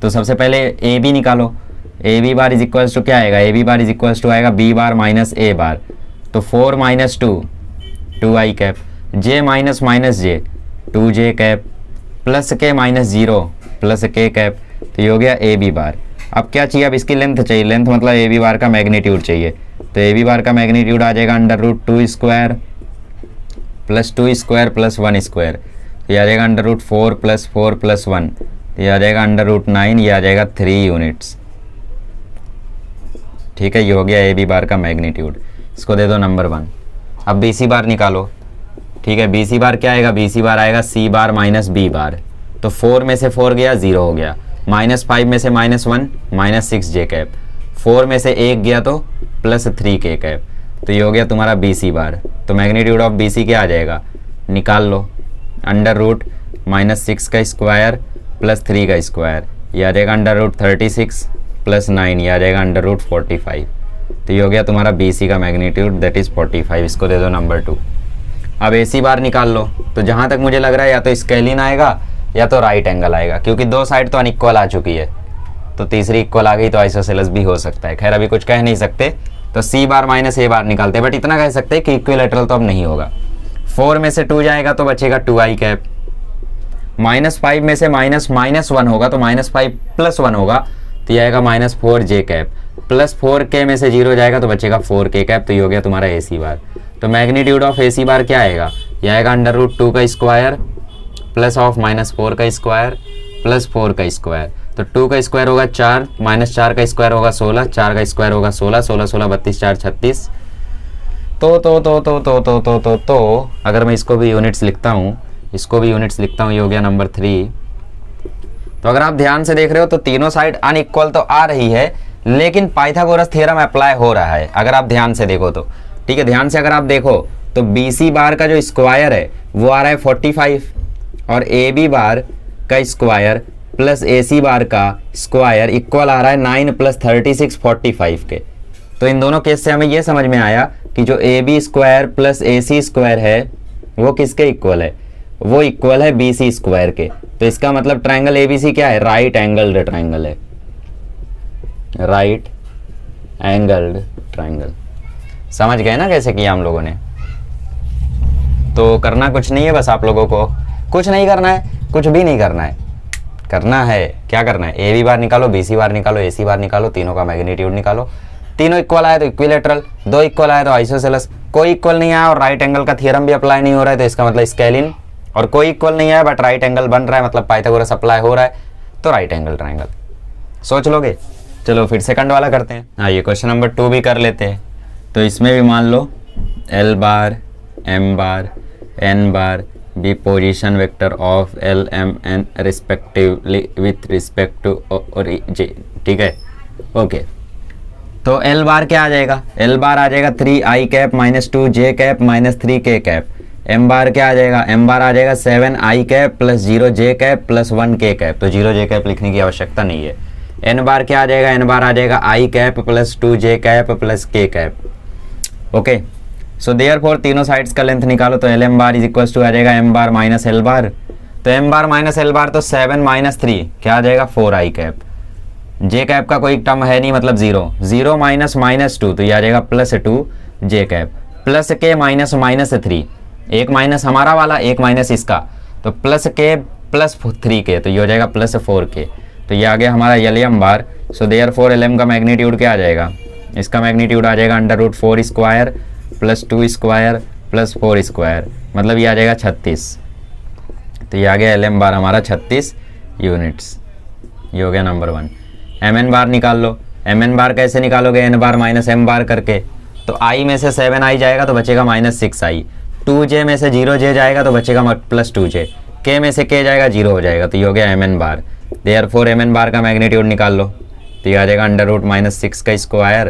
तो सबसे पहले ए बी निकालो। A B bar is equals to क्या आएगा, A B bar is equals to आएगा B bar minus A bar, तो 4 minus 2 2i cap, J minus minus J 2j cap, plus K minus 0 plus के cap, तो ये हो गया ए B बार। अब क्या चाहिए, अब इसकी लेंथ चाहिए, लेंथ मतलब ए बी बार का मैग्नीट्यूड चाहिए। तो ए बी बार का मैग्नीट्यूड आ जाएगा √2 square plus 2 square plus 1 square, ये आ जाएगा √4 प्लस 4 प्लस 1, ये आ जाएगा √9, ये आ जाएगा 3 यूनिट्स। ठीक है, ये हो गया ए बी बार का मैग्नीट्यूड। इसको दे दो नंबर 1। अब बी सी बार निकालो। ठीक है, बी सी बार क्या आएगा, बी सी बार आएगा सी बार माइनस बी बार, तो 4 में से 4 गया 0 हो गया, -5 में से -1 -6j कैप, 4 में से 1 गया तो +3k कैप, तो ये हो गया तुम्हारा बी सी बार। तो मैग्नीट्यूड ऑफ बी सी क्या आ जाएगा, निकाल लो, √-6 का स्क्वायर प्लस 3 का स्क्वायर, ये आ जाएगा √36 प्लस 9, ये आ जाएगा √45, तो ये हो गया तुम्हारा बी सी का मैग्नीट्यूड, दैट इज़ 45। इसको दे दो नंबर 2। अब ए सी बार निकाल लो। तो जहाँ तक मुझे लग रहा है या तो स्केलिन आएगा या तो राइट एंगल आएगा, क्योंकि दो साइड तो अनइक्वल आ चुकी है, तो तीसरी इक्वल आ गई तो आइसोसेलस भी हो सकता है। खैर अभी कुछ कह नहीं सकते, तो सी बार माइनस ए बार निकालते हैं, बट इतना कह सकते हैं कि इक्विलेटरल तो अब नहीं होगा। 4 में से 2 जाएगा तो बचेगा 2i कैप, -5 में से -1 होगा तो -5 प्लस 1 होगा, तो ये आएगा -4j कैप, प्लस 4k में से 0 जाएगा तो बचेगा 4k कैप, तो ये हो गया तुम्हारा ए सी बार। तो magnitude of A C bar क्या आएगा, ये आएगा √2 का स्क्वायर प्लस ऑफ -4 का स्क्वायर प्लस 4 का स्क्वायर, तो 2 का स्क्वायर होगा 4, -4 का स्क्वायर होगा 16, 4 का स्क्वायर होगा 16, 16 16 32 4 36। तो अगर मैं इसको भी यूनिट्स लिखता हूँ, इसको भी यूनिट्स लिखता हूँ, ये हो गया नंबर 3। तो अगर आप ध्यान से देख रहे हो तो तीनों साइड अनइक्वल तो आ रही है, लेकिन पाइथागोरस थ्योरम अप्लाई हो रहा है अगर आप ध्यान से देखो तो। ठीक है, ध्यान से अगर आप देखो तो बी सी बार का जो स्क्वायर है वो आ रहा है 45, और ए बी बार का स्क्वायर प्लस ए सी बार का स्क्वायर इक्वल आ रहा है 9 + 36 45 के। तो इन दोनों केस से हमें ये समझ में आया कि जो A B square plus A C square है वो किसके इक्वल है, वो इक्वल है बी सी स्क्वायर के। तो इसका मतलब ट्रायंगल ए बी सी क्या है, राइट एंगल्ड ट्रायंगल है, राइट एंगल्ड ट्रायंगल। समझ गए ना कैसे किया हम लोगों ने। तो करना कुछ नहीं है, बस आप लोगों को कुछ नहीं करना है, कुछ भी नहीं करना है। करना है क्या करना है, ए बी बार निकालो, बी सी बार निकालो, ए सी बार निकालो, तीनों का मैग्नीट्यूड निकालो। तीनों इक्वल आए तो इक्विलेटरल, दो इक्वल आए तो आइसोसेलस, कोई इक्वल नहीं आया और राइट एंगल का थ्योरम भी अप्लाई नहीं हो रहा है तो इसका मतलब स्केलिन, और कोई इक्वल नहीं आया बट राइट एंगल बन रहा है मतलब पाइथागोरस अप्लाई हो रहा है तो राइट एंगल ट्रायंगल। सोच लोगे। चलो फिर सेकंड वाला करते हैं। आइए क्वेश्चन नंबर 2 भी कर लेते हैं। तो इसमें भी मान लो L bar M bar N bar be position vector of L M N respectively with respect to origin. ठीक है, ओके। तो L बार क्या आ जाएगा, L बार आ जाएगा 3i cap -2j cap -3k cap, M bar क्या आ जाएगा, एम बार आ जाएगा 7 I cap plus 0 J cap plus 1 K cap, तो 0 जे कैप लिखने की आवश्यकता नहीं है। एन बार क्या आ जाएगा, एन बार आ जाएगा i cap plus 2 j cap plus के कैप। ओके, सो देयरफॉर तीनों साइड्स का लेंथ निकालो, तो L M bar is equal to आ जाएगा M bar minus l bar, तो m bar minus l bar तो 7 माइनस 3 क्या आ जाएगा 4 आई कैप, जे कैप का कोई टर्म है नहीं मतलब 0, 0 माइनस माइनस 2 तो ये आ जाएगा plus 2 j cap, plus K minus minus 3, एक माइनस हमारा वाला एक माइनस इसका, तो प्लस के प्लस 3 के, तो ये हो जाएगा प्लस 4 के, तो ये आ गया हमारा एल एम बार। सो देयरफॉर एल एम का मैग्नीट्यूड क्या आ जाएगा, इसका मैग्नीट्यूड आ जाएगा √4 square plus 2 square plus 4 square, मतलब ये आ जाएगा 36, तो ये आ गया एल एम बार हमारा 36 यूनिट्स। ये हो गया नंबर 1। एम एन बार निकाल लो, एम एन बार कैसे निकालोगे, एन बार माइनस एम बार करके, तो आई में से 7 आई जाएगा तो बचेगा माइनस 6 आई, 2 जे में से 0 जे जाएगा तो बचेगा प्लस 2 जे, के में से के जाएगा 0 हो जाएगा, तो ये हो गया एम एन बार। देयरफॉर एम एन बार का मैग्नीट्यूड निकाल लो, तो ये आ जाएगा √-6 का स्क्वायर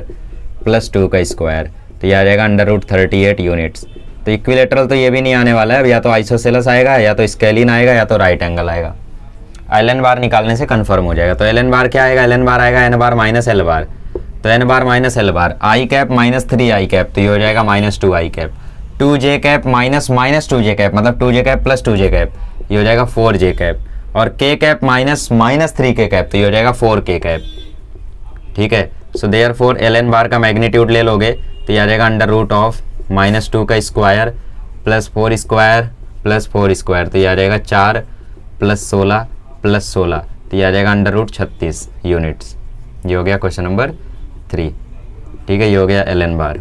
प्लस 2 का स्क्वायर, तो ये आ जाएगा √38 यूनिट्स। तो इक्विलेटरल तो ये भी नहीं आने वाला है, अब या तो आइसोसेलस आएगा या तो स्केलिन आएगा या तो राइट एंगल आएगा। एल एन बार निकालने से कंफर्म हो जाएगा, तो एल एन बार क्या आएगा, एल एन बार आएगा एन बार माइनस एल बार, तो एन बार माइनस एल बार आई कैप माइनस 3 आई कैप, तो ये हो जाएगा माइनस 2 आई cap, 2 j cap minus 2 j cap मतलब 2 j cap plus 2 j cap, ये हो जाएगा 4 जे कैप, और के कैप माइनस 3 के कैप, तो ये हो जाएगा 4 के कैप। ठीक है, सो देयरफॉर एल एन बार का मैग्नीट्यूड ले लोगे तो ये आ जाएगा √-2 का square plus 4 square plus 4 square, तो ये आ जाएगा 4 प्लस 16 प्लस 16, तो ये आ जाएगा √36 यूनिट्स। ये हो गया क्वेश्चन नंबर 3। ठीक है, ये हो गया एल एन बार।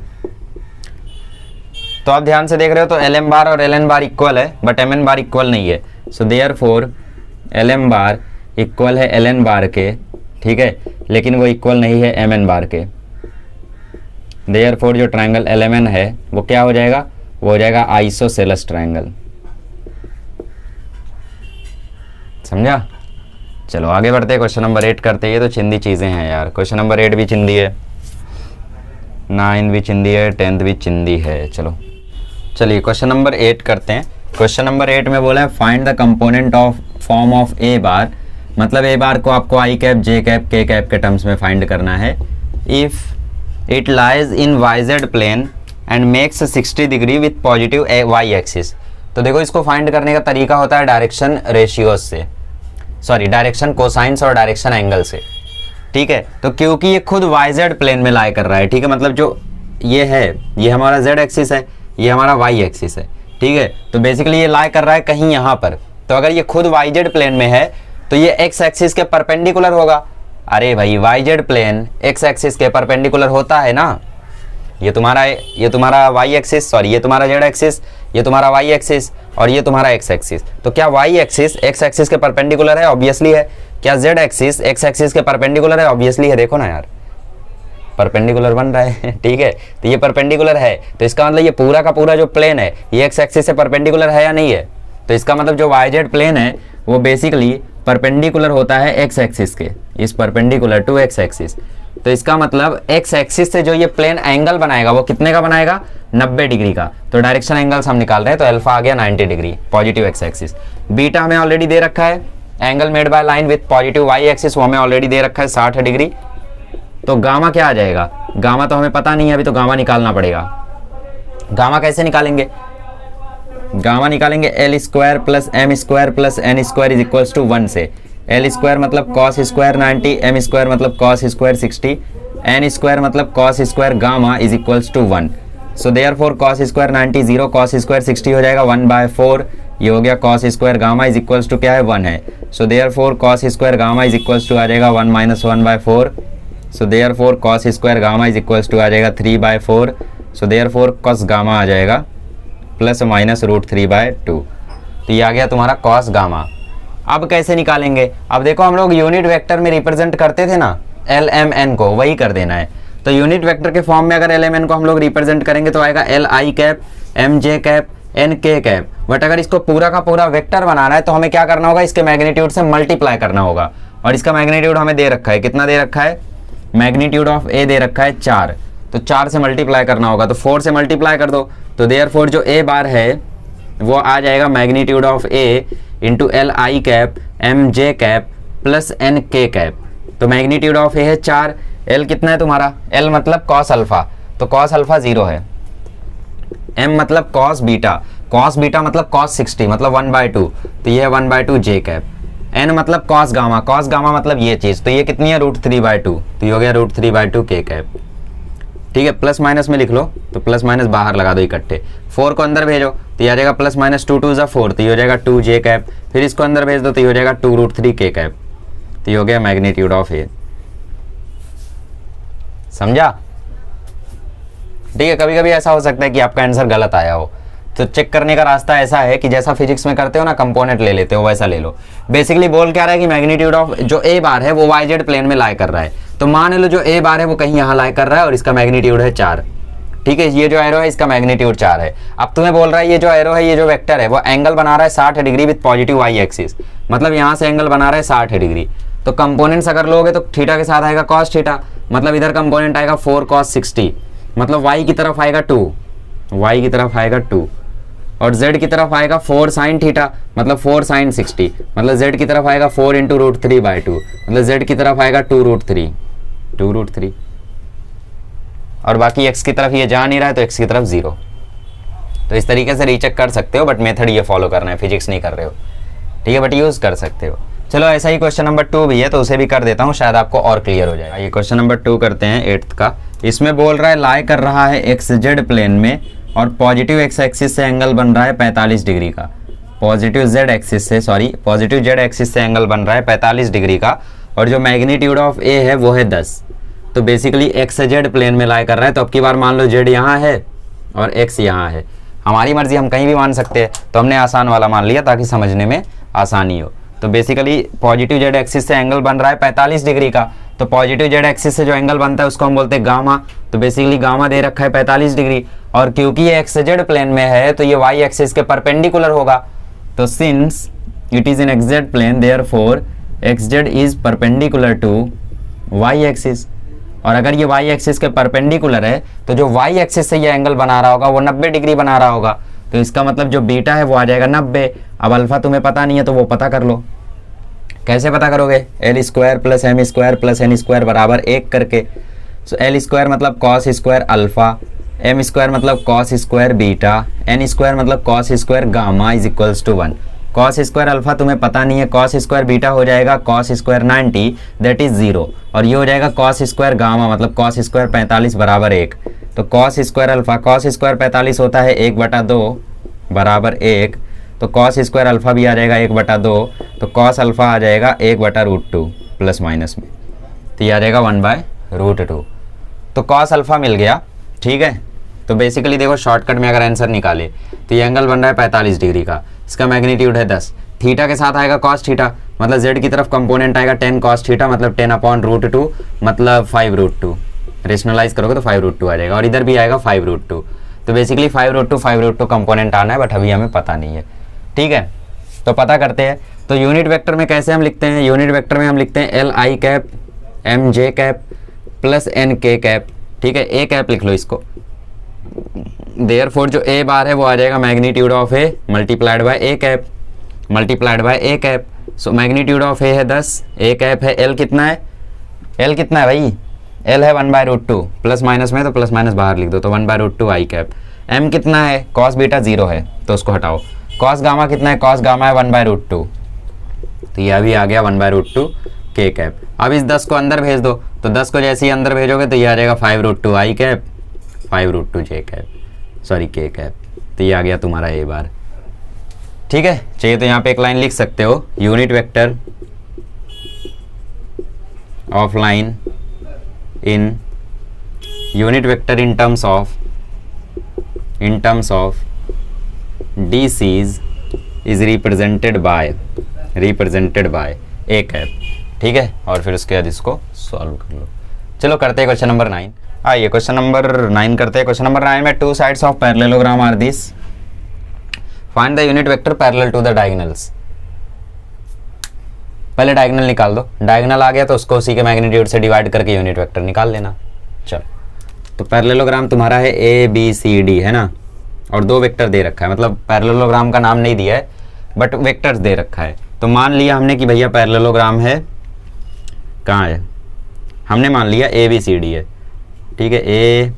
तो आप ध्यान से देख रहे हो तो एल एम बार और एल एन बार इक्वल है but M N bar equal नहीं है, so therefore L M bar equal है एल एन बार के, ठीक है, लेकिन वो इक्वल नहीं है एम एन बार के। देयरफॉर जो ट्रायंगल एल एम एन है वो क्या हो जाएगा, वो हो जाएगा आइसोसेलस ट्रायंगल। समझा? चलो आगे बढ़ते हैं, क्वेश्चन नंबर 8 करते हैं। ये तो चिंदी चीज़ें हैं यार, क्वेश्चन नंबर 8 भी चिंदी है, 9 भी चिंदी है, 10th भी चिंदी है। चलिए क्वेश्चन नंबर 8 करते हैं। क्वेश्चन नंबर 8 में बोला है find the component of form of A bar, मतलब ए बार को आपको i cap j cap k cap के टर्म्स में फाइंड करना है। If it lies in YZ plane and makes 60 degree with positive Y axis. तो देखो इसको फाइंड करने का तरीका होता है डायरेक्शन रेशियोज से, सॉरी डायरेक्शन कोसाइंस और डायरेक्शन एंगल से। ठीक है, तो क्योंकि ये खुद वाइजेड प्लेन में लाई कर रहा है, ठीक है, मतलब जो ये है ये हमारा जेड एक्सिस है, ये हमारा वाई एक्सिस है, ठीक है, तो बेसिकली ये लाई कर रहा है कहीं यहाँ पर। तो अगर ये खुद वाईजेड प्लेन में है तो ये एक्स एक्सिस के परपेंडिकुलर होगा। अरे भाई वाईजेड प्लेन एक्स एक्सिस के परपेंडिकुलर होता है ना, ये तुम्हारा वाई एक्सिस, सॉरी ये तुम्हारा जेड एक्सिस, ये तुम्हारा वाई एक्सिस और ये तुम्हारा एक्स एक्सिस। तो क्या वाई एक्सिस एक्स एक्सिस के परपेंडिकुलर है? ऑब्वियसली है। क्या जेड एक्सिस एक्स एक्सिस के परपेंडिकुलर है? ऑब्वियसली है। देखो ना यार परपेंडिकुलर बन रहा है ठीक है, तो ये परपेंडिकुलर है, तो इसका मतलब ये पूरा का पूरा जो प्लेन है ये एक्स एक्सिस से परपेंडिकुलर है या नहीं है? तो इसका मतलब जो वाईजेड प्लेन है वो बेसिकली परपेंडिकुलर होता है एक्स एक्सिस के, इस परपेंडिकुलर टू एक्स एक्सिस। तो इसका मतलब एक्स एक्सिस से जो ये प्लेन एंगल बनाएगा वो कितने का बनाएगा? 90 डिग्री का। तो डायरेक्शन एंगल्स हम निकाल रहे हैं, तो अल्फा आ गया 90 degree positive X axis. Beta हमें ऑलरेडी दे रखा है, angle made by line with positive Y axis वो हमें ऑलरेडी दे रखा है 60 डिग्री। तो गामा क्या आ जाएगा? गामा तो हमें पता नहीं है अभी, तो गामा निकालना पड़ेगा। गामा कैसे निकालेंगे? गामा निकालेंगे L square plus M square plus N square is equals to 1 से। एल स्क्वायर मतलब कॉस स्क्वायर 90, एम स्क्वायर मतलब कॉस स्क्वायर 60, एन स्क्वायर मतलब cos square gamma is equals to 1। So therefore cos square 90 0, cos square 60 हो जाएगा 1/4। ये हो गया cos square gamma is equals to क्या है? 1 है। So therefore cos square gamma is equals to आ जाएगा 1 - 1/4। So therefore cos square gamma is equals to आ जाएगा 3/4। सो देयरफॉर कॉस गामा आ जाएगा प्लस माइनस √3/2। तो ये आ गया तुम्हारा कॉस गामा। अब कैसे निकालेंगे? अब देखो हम लोग यूनिट वेक्टर में रिप्रेजेंट करते थे ना एल एम एन को, वही कर देना है। तो यूनिट वेक्टर के फॉर्म में अगर एल एम एन को हम लोग रिप्रेजेंट करेंगे तो आएगा एल आई कैप एम जे कैप एन के कैप। बट अगर इसको पूरा का पूरा वेक्टर बनाना है तो हमें क्या करना होगा? इसके मैग्नीट्यूड से मल्टीप्लाई करना होगा। और इसका मैग्नीट्यूड हमें दे रखा है, कितना दे रखा है? मैग्नीट्यूड ऑफ ए दे रखा है 4, तो 4 से मल्टीप्लाई करना होगा, तो 4 से मल्टीप्लाई कर दो। तो देयरफॉर जो ए बार है वो आ जाएगा magnitude of A into L I cap M J cap plus N के कैप। तो मैग्नीट्यूड ऑफ ए है 4, एल कितना है तुम्हारा, एल मतलब कॉस अल्फा, तो कॉस अल्फा 0 है, एम मतलब कॉस बीटा मतलब कॉस 60 मतलब 1/2, तो ये है 1/2 जे कैप, एन मतलब कॉस गामा मतलब ये चीज, तो ये कितनी है √3/2, तो ये हो गया √3/2 के कैप। ठीक है, प्लस माइनस में लिख लो, तो प्लस माइनस बाहर लगा दो इकट्ठे, 4 को अंदर भेजो तो ये आ जाएगा प्लस माइनस 2 2 = 4, तो ये हो जाएगा 2 जे कैप, फिर इसको अंदर भेज दो तो ये हो जाएगा 2√3 के कैप, तो ये हो गया मैग्नीट्यूड ऑफ ए। समझा? ठीक है, कभी कभी ऐसा हो सकता है कि आपका आंसर गलत आया हो, तो चेक करने का रास्ता ऐसा है कि जैसा फिजिक्स में करते हो ना, कंपोनेंट ले लेते हो वैसा ले लो। बेसिकली बोल क्या रहा है कि मैग्नीट्यूड ऑफ जो ए बार है वो वाई जेड प्लेन में लाई कर रहा है, तो मान लो जो ए बार है वो कहीं यहाँ लाई कर रहा है और इसका मैग्नीट्यूड है 4। ठीक है, ये जो एरो है इसका मैग्नीट्यूड 4 है। अब तुम्हें बोल रहा है ये जो एरो है, ये जो वेक्टर है वो एंगल बना रहा है 60 degree with positive Y axis, मतलब यहाँ से एंगल बना रहा है 60 डिग्री। तो कंपोनेंट्स अगर लोगे तो थीटा के साथ आएगा cos थीटा, मतलब इधर कंपोनेंट आएगा 4 cos 60, मतलब y की तरफ आएगा 2, y की तरफ आएगा 2, और z की तरफ आएगा 4 sin थीटा, मतलब 4 sin 60, मतलब z की तरफ आएगा 4 × √3/2, मतलब z की तरफ आएगा 2√3, और बाकी x की तरफ ये जा नहीं रहा है तो x की तरफ 0। तो इस तरीके से रीचेक कर सकते हो, बट मेथड ये फॉलो करना है, फिजिक्स नहीं कर रहे हो। ठीक है, बट यूज कर सकते हो। चलो ऐसा ही क्वेश्चन नंबर 2 भी है, तो उसे भी कर देता हूँ, शायद आपको और क्लियर हो जाए। ये क्वेश्चन नंबर 2 करते हैं 8th का। इसमें बोल रहा है लाई कर रहा है एक्स जेड प्लेन में और पॉजिटिव एक्स एक्सिस से एंगल बन रहा है 45 डिग्री का, पॉजिटिव जेड एक्सिस से एंगल बन रहा है 45 डिग्री का, और जो मैग्नीट्यूड ऑफ ए है वो है 10। तो बेसिकली एक्स जेड प्लेन में लाई कर रहा है, तो अब की बार मान लो जेड यहाँ है और एक्स यहाँ है, हमारी मर्जी, हम कहीं भी मान सकते हैं, तो हमने आसान वाला मान लिया ताकि समझने में आसानी हो। तो बेसिकली पॉजिटिव जेड एक्सिस से एंगल बन रहा है 45 डिग्री का, तो पॉजिटिव जेड एक्सिस से जो एंगल बनता है उसको हम बोलते हैं गामा, तो बेसिकली गामा दे रखा है 45 डिग्री, और क्योंकि ये एक्स जेड प्लेन में है तो ये वाई एक्सिस के परपेंडिकुलर होगा, तो since it is in X Z plane therefore X Z is perpendicular to Y axis, और अगर ये वाई एक्सिस के परपेंडिकुलर है तो जो वाई एक्सिस से ये एंगल बना रहा होगा वो 90 डिग्री बना रहा होगा, तो इसका मतलब जो बीटा है वो आ जाएगा 90। अब अल्फा तुम्हें पता नहीं है तो वो पता कर लो। कैसे पता करोगे? L² + M² + N² बराबर 1 करके। सो L² मतलब cos स्क्वायर अल्फा, M² मतलब cos स्क्वायर बीटा, N² मतलब cos square gamma is equals to 1। cos square alpha तुम्हें पता नहीं है, cos स्क्वायर बीटा हो जाएगा cos स्क्वायर 90 दैट इज 0, और ये हो जाएगा cos स्क्वायर गामा मतलब cos स्क्वायर 45 बराबर 1। तो cos square alpha, cos square 45 होता है 1/2 बराबर 1, तो cos स्क्वायर अल्फा भी आ जाएगा 1/2, तो cos अल्फा आ जाएगा 1/√2 प्लस माइनस में, तो ये आ जाएगा 1/√2। तो cos अल्फा मिल गया। ठीक है, तो बेसिकली देखो शॉर्टकट में अगर आंसर निकाले तो ये एंगल बन रहा है 45 डिग्री का, इसका मैग्नीट्यूड है 10, थीटा के साथ आएगा cos थीटा, मतलब z की तरफ कंपोनेंट आएगा 10 cos थीटा मतलब 10/√2 मतलब 5√2, रेशनलाइज करोगे तो 5√2 आ जाएगा, और इधर भी आएगा 5√2। तो बेसिकली 5√2 कंपोनेंट आना है, बट अभी हमें पता नहीं है। ठीक है, तो पता करते हैं। तो यूनिट वेक्टर में कैसे हम लिखते हैं? यूनिट वेक्टर में हम लिखते हैं LI cap MJ cap plus NK cap. ठीक है, A कैप लिख लो इसको, देयरफॉर जो A बार है वो आ जाएगा magnitude of A multiplied by A cap multiplied by A cap. So magnitude of A है 10, A कैप है L कितना है? L कितना है भाई? L है 1/√2, प्लस माइनस में तो प्लस माइनस बाहर लिख दो, तो 1/√2 I कैप। M कितना है? cos बीटा 0 है तो उसको हटाओ। cos गामा कितना है? cos गामा है 1/√2, तो यह भी आ गया 1/√2 K कैप। अब इस 10 को अंदर भेज दो, तो 10 को जैसे ही अंदर भेजोगे तो ये आ जाएगा 5√2 I cap 5√2 J cap, sorry K cap, तो ये आ गया तुम्हारा A बार। ठीक है, चाहिए तो यहाँ पे एक लाइन लिख सकते हो, unit vector of line in unit vector in terms of DCs is represented by A cap. ठीक है, और फिर उसके बाद इसको सॉल्व कर लो। चलो करते हैं क्वेश्चन नंबर 9। आइए क्वेश्चन नंबर 9 करते हैं। क्वेश्चन नंबर 9 में 2 sides of parallelogram are this, find the unit vector parallel to the diagonals. पहले डायगोनल निकाल दो, डायगोनल आ गया तो उसको उसी के मैग्नीट्यूड से डिवाइड करके यूनिट वेक्टर निकाल लेना। चलो, तो पैरेललोग्राम तुम्हारा है ABCD है ना, और 2 वेक्टर दे रखा है, मतलब पैरेललोग्राम का नाम नहीं दिया है बट वेक्टर्स दे रखा है। तो मान लिया हमने कि भैया पैरेललोग्राम है, कहाँ है, हमने मान लिया ABCD है, ठीक है,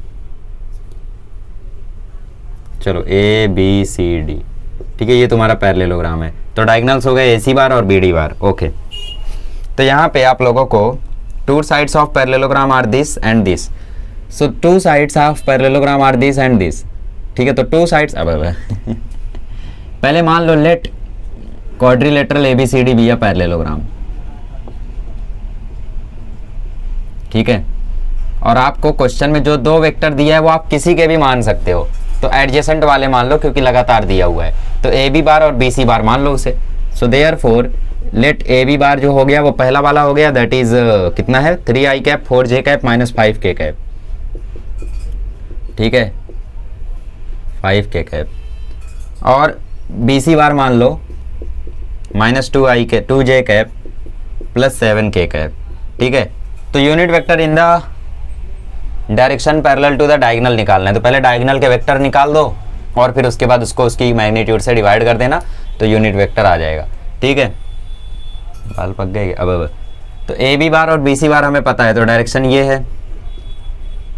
चलो ABCD, ठीक है, ये तुम्हारा पैरेललोग्राम है। तो डायगोनल्स हो गए AC बार और BD बार। ओके, तो यहाँ पे आप लोगों को 2 sides of parallelogram are this and this, so 2 sides of parallelogram are this and this, ठीक है। तो 2 sides अब पहले मान लो लेट क्वाड्रिलेटरल ABCD भी है पैरेललोग्राम, ठीक है। और आपको क्वेश्चन में जो 2 वेक्टर दिया है वो आप किसी के भी मान सकते हो, तो एडजेसेंट वाले मान लो क्योंकि लगातार दिया हुआ है, तो AB बार और BC बार मान लो उसे। सो देयरफॉर लेट AB बार जो हो गया वो पहला वाला हो गया, दैट इज कितना है 3i cap 4j cap minus 5k cap, ठीक है, 5k कैप। और BC बार मान लो minus 2j cap plus 7k cap, ठीक है। तो unit vector in the direction parallel to the diagonal निकालना है, तो पहले डायगोनल के वेक्टर निकाल दो और फिर उसके बाद उसको उसकी मैग्नीट्यूड से डिवाइड कर देना, तो यूनिट वेक्टर आ जाएगा, ठीक है। बाल पक गए अब। तो AB बार और BC बार हमें पता है, तो डायरेक्शन ये है,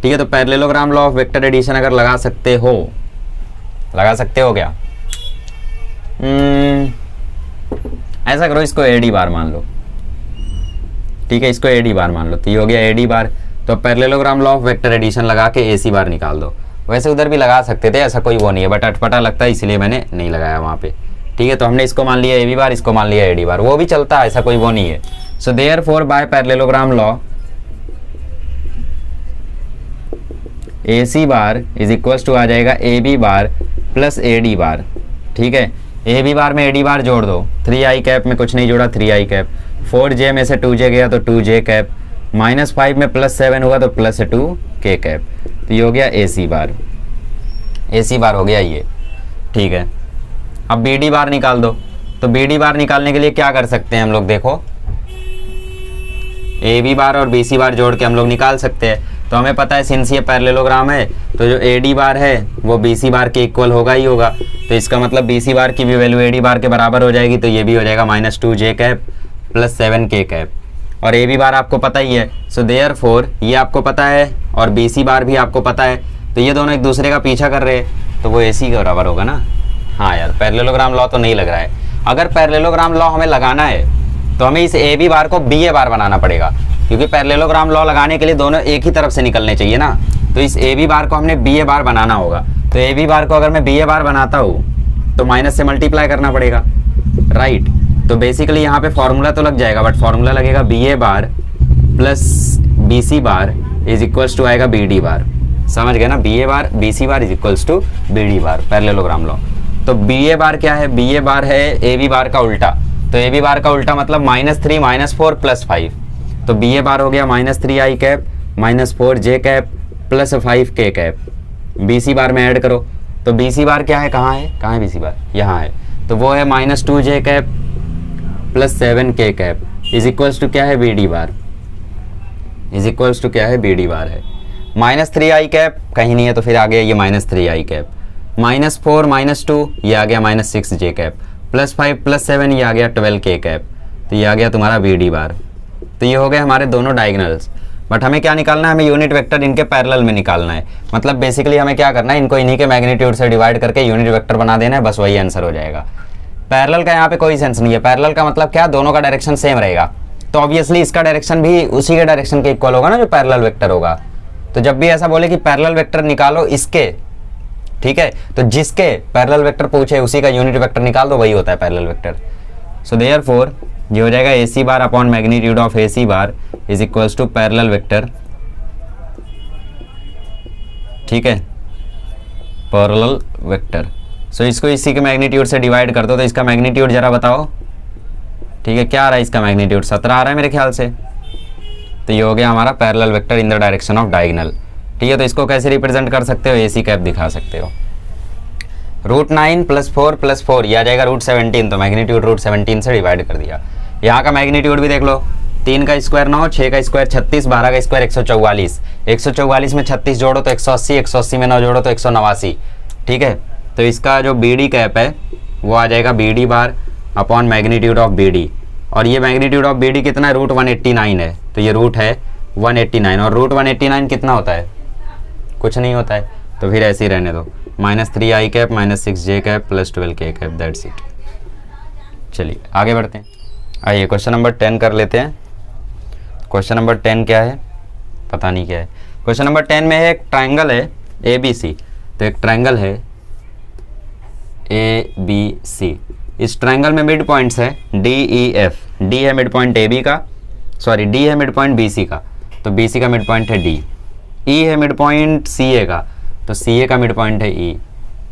ठीक है। तो parallelogram law of vector addition अगर लगा सकते हो क्या, ऐसा करो, इसको AD बार मान लो, ठीक है, इसको AD बार मान लो, तो ये हो गया AD बार। तो parallelogram law of vector addition लगा के AC बार निकाल दो। वैसे उधर भी लगा सकते थे, ऐसा कोई वो नहीं है, बट अटपटा लगता है इसलिए मैंने नहीं लगाया वहाँ पे, ठीक है। तो हमने इसको मान लिया AB बार, इसको मान लिया AD बार, वो भी चलता है, ऐसा कोई वो नहीं है। So therefore by parallelogram law AC bar is equals to आ जाएगा AB bar plus AD bar, ठीक है। AB बार में AD बार जोड़ दो, 3i कैप में कुछ नहीं जोड़ा, 3i कैप, 4j में से 2j गया तो 2j कैप, माइनस 5 में प्लस 7 हुआ तो प्लस 2k कैप, तो ये हो गया AC बार, AC बार हो गया ये, ठीक है। अब BD बार निकाल दो, तो BD बार निकालने के लिए क्या कर सकते हैं हम लोग, देखो AB बार और BC बार जोड़ के हम लोग निकाल सकते हैं। तो हमें पता है सिंस ये पैरेललोग्राम है तो जो AD बार है वो BC बार के इक्वल होगा ही होगा, तो इसका मतलब BC बार की भी वैल्यू AD बार के बराबर हो जाएगी, तो ये भी हो जाएगा minus 2j cap plus 7k cap. और AB बार आपको पता ही है, सो देयरफॉर ये आपको पता है और BC बार भी आपको पता है, तो ये दोनों एक दूसरे का पीछा कर रहे हैं, तो वो AC के बराबर होगा ना। हाँ यार, पैरेललोग्राम लॉ तो नहीं लग रहा है। अगर पैरेललोग्राम लॉ हमें लगाना है तो हमें इस AB बार को BA बार बनाना पड़ेगा, क्योंकि पैरेललोग्राम लॉ लगाने के लिए दोनों एक ही तरफ से निकलने चाहिए ना, तो इस AB बार को हमने BA बार बनाना होगा। तो AB बार को अगर मैं BA बार बनाता हूँ तो माइनस से मल्टीप्लाई करना पड़ेगा, राइट। तो बेसिकली यहाँ पे फॉर्मूला तो लग जाएगा, बट फॉर्मूला लगेगा BA bar plus BC bar is equals to आएगा BD बार, समझ गए ना, BA bar BC bar is equals to BD bar, parallelogram law. तो BA बार क्या है, BA बार है AB बार का उल्टा, तो AB बार का उल्टा मतलब -3 -4 प्लस 5, तो BA बार हो गया -3i cap minus 4j cap plus 5k cap. BC बार में ऐड करो, तो BC बार क्या है, कहाँ है BC बार, यहाँ है, तो वो है -2j cap plus 7k cap is equals to क्या है BD bar, is equals to क्या है BD बार है। -3i कैप कहीं नहीं है तो फिर आ गया ये -3i कैप, -4 -2 ये आ गया -6j कैप, प्लस 5 प्लस 7 ये आ गया 12k कैप, तो ये आ गया तुम्हारा BD बार। तो ये हो गए हमारे दोनों डायगोनल्स, बट हमें क्या निकालना है, हमें यूनिट वेक्टर इनके पैरेलल में निकालना है। मतलब बेसिकली हमें क्या करना है, इनको इन्हीं के मैग्नीट्यूड से डिवाइड करके यूनिट वेक्टर बना देना है, बस वही आंसर हो जाएगा। पैरेलल का यहाँ पे कोई सेंस नहीं है, पैरेलल का मतलब क्या, दोनों का डायरेक्शन सेम रहेगा, तो ऑब्वियसली इसका डायरेक्शन भी उसी के डायरेक्शन के इक्वल होगा ना जो पैरेलल वेक्टर होगा। तो जब भी ऐसा बोले कि पैरेलल वेक्टर निकालो इसके, ठीक है, तो जिसके पैरेलल वेक्टर पूछे उसी का यूनिट वेक्टर निकाल दो, वही होता है पैरेलल वेक्टर। सो देयरफॉर ये हो जाएगा AC bar upon magnitude of AC bar is equals to parallel vector, ठीक है, पैरेलल वेक्टर। सो इसको इसी के मैग्नीट्यूड से डिवाइड कर दो, तो इसका मैग्नीट्यूड जरा बताओ, ठीक है, क्या आ रहा है इसका मैग्नीट्यूड, 17 आ रहा है मेरे ख्याल से। तो ये हो गया हमारा parallel vector in the direction of diagonal, ठीक है। तो इसको कैसे रिप्रेजेंट कर सकते हो, AC कैप दिखा सकते हो, √9 + 4 + 4 ये आ जाएगा √17, तो मैग्नीट्यूड √17 से डिवाइड कर दिया। यहाँ का मैग्नीट्यूड भी देख लो, 3 का स्क्वायर 9, 6 का स्क्वायर 36, 12 का स्क्वायर 144, 144 में 36 जोड़ो तो 180, 180 में 9 जोड़ो तो 189, ठीक है। तो इसका जो बी डी कैप है वो आ जाएगा B D bar upon magnitude of B D, और ये मैग्नीट्यूड ऑफ बी डी कितना है, रूट 189 है, तो ये रूट है 189, और रूट 189 कितना होता है, कुछ नहीं होता है, तो फिर ऐसे ही रहने दो, -3i cap -6j cap +12k cap, that's it. चलिए आगे बढ़ते हैं। आइए क्वेश्चन नंबर 10 कर लेते हैं। क्वेश्चन नंबर 10 क्या है, पता नहीं क्या है। क्वेश्चन नंबर 10 में है एक ट्राइंगल है ABC, तो एक ट्राइंगल है ABC, इस ट्राइंगल में मिड पॉइंट्स है DEF, D है मिड पॉइंट AB का, सॉरी D है मिड पॉइंट BC का, तो BC का मिड पॉइंट है D, E है मिड पॉइंट CA का, तो CA का मिड पॉइंट है E,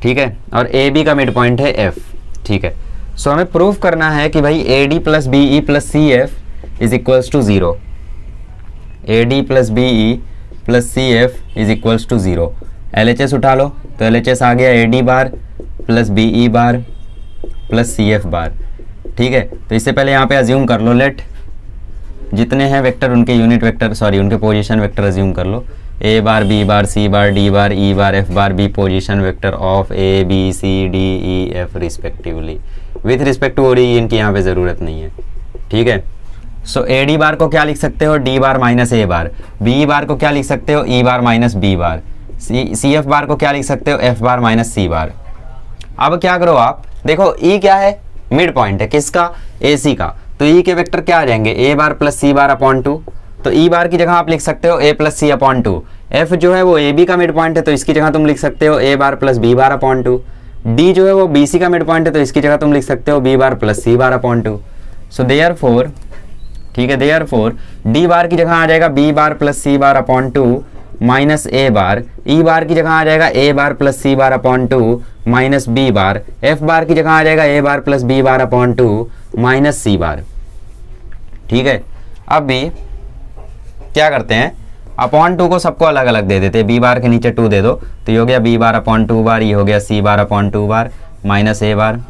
ठीक है, और AB का मिड पॉइंट है F, ठीक है। सो हमें प्रूफ करना है कि भाई AD + BE + CF is equals to 0, AD + BE + CF is equals to 0। LHS उठा लो, तो LHS आ गया AD bar + BE bar + CF बार, ठीक है। तो इससे पहले यहाँ पे अज्यूम कर लो, लेट जितने हैं वेक्टर उनके यूनिट वेक्टर, सॉरी उनके पोजीशन वेक्टर अज्यूम कर लो, A bar B bar C bar D bar E bar F bar B position vector of A B C D E F respectively, with respect to ODE इनकी यहाँ पे ज़रूरत नहीं है, ठीक है। सो AD बार को क्या लिख सकते हो, D bar - A bar, BE बार को क्या लिख सकते हो, E बार - B बार, CF बार को क्या लिख सकते हो, F बार - C बार। अब क्या करो आप, देखो E क्या है, मिड पॉइंट है किसका, AC का, तो E के वेक्टर क्या आ जाएंगे, A bar + C bar upon 2, तो E बार की जगह आप लिख सकते हो A + C अपॉन 2। F जो है वो AB का मिड पॉइंट है, तो इसकी जगह तुम लिख सकते हो A bar + B bar upon 2। D जो है वो BC का मिड पॉइंट है, तो इसकी जगह तुम लिख सकते हो B बार + C bar upon 2। So therefore, ठीक है, देयरफॉर D बार की जगह आ जाएगा B bar + C bar upon 2 minus A bar, E बार की जगह आ जाएगा A bar + C bar upon 2 minus B bar, F बार की जगह आ जाएगा A bar + B bar upon 2 minus C बार, ठीक है। अब भी क्या करते हैं, अपॉन 2 को सबको अलग अलग दे देते हैं, B बार के नीचे 2 दे दो, तो ये हो गया B बार अपॉन 2 बार, ये हो गया C bar upon 2 bar minus A bar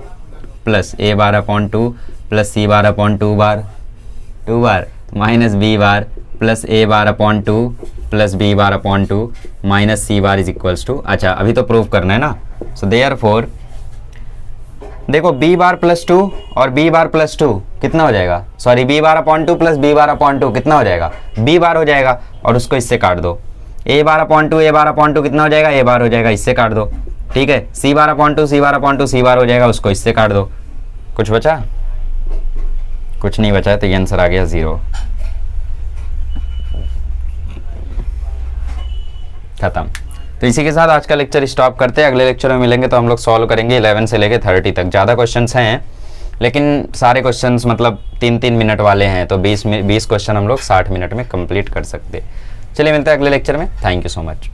plus A bar upon 2 plus C bar upon 2 bar minus B bar plus A bar upon 2 plus B bar upon 2 minus C bar is equals to, अच्छा अभी तो prove करना है ना। So therefore देखो B बार + 2 और B बार + 2 कितना हो जाएगा, sorry B bar upon 2 plus B bar upon 2 कितना हो जाएगा, B बार हो जाएगा, और उसको इससे काट दो। A bar upon 2 A bar upon 2 कितना हो जाएगा, A बार हो जाएगा, इससे काट दो, ठीक है। C bar upon 2 C bar upon 2 C बार हो जाएगा, उसको इससे काट दो। कुछ बचा, कुछ नहीं बचा है, तो ये आंसर आ गया 0, खत्म। तो इसी के साथ आज का लेक्चर स्टॉप करते हैं, अगले लेक्चर में मिलेंगे तो हम लोग सॉल्व करेंगे 11 से लेके 30 तक। ज़्यादा क्वेश्चंस हैं लेकिन सारे क्वेश्चंस मतलब 3-3 मिनट वाले हैं, तो 20 क्वेश्चन हम लोग 60 मिनट में कंप्लीट कर सकते हैं। चलिए मिलते हैं अगले लेक्चर में, थैंक यू सो मच।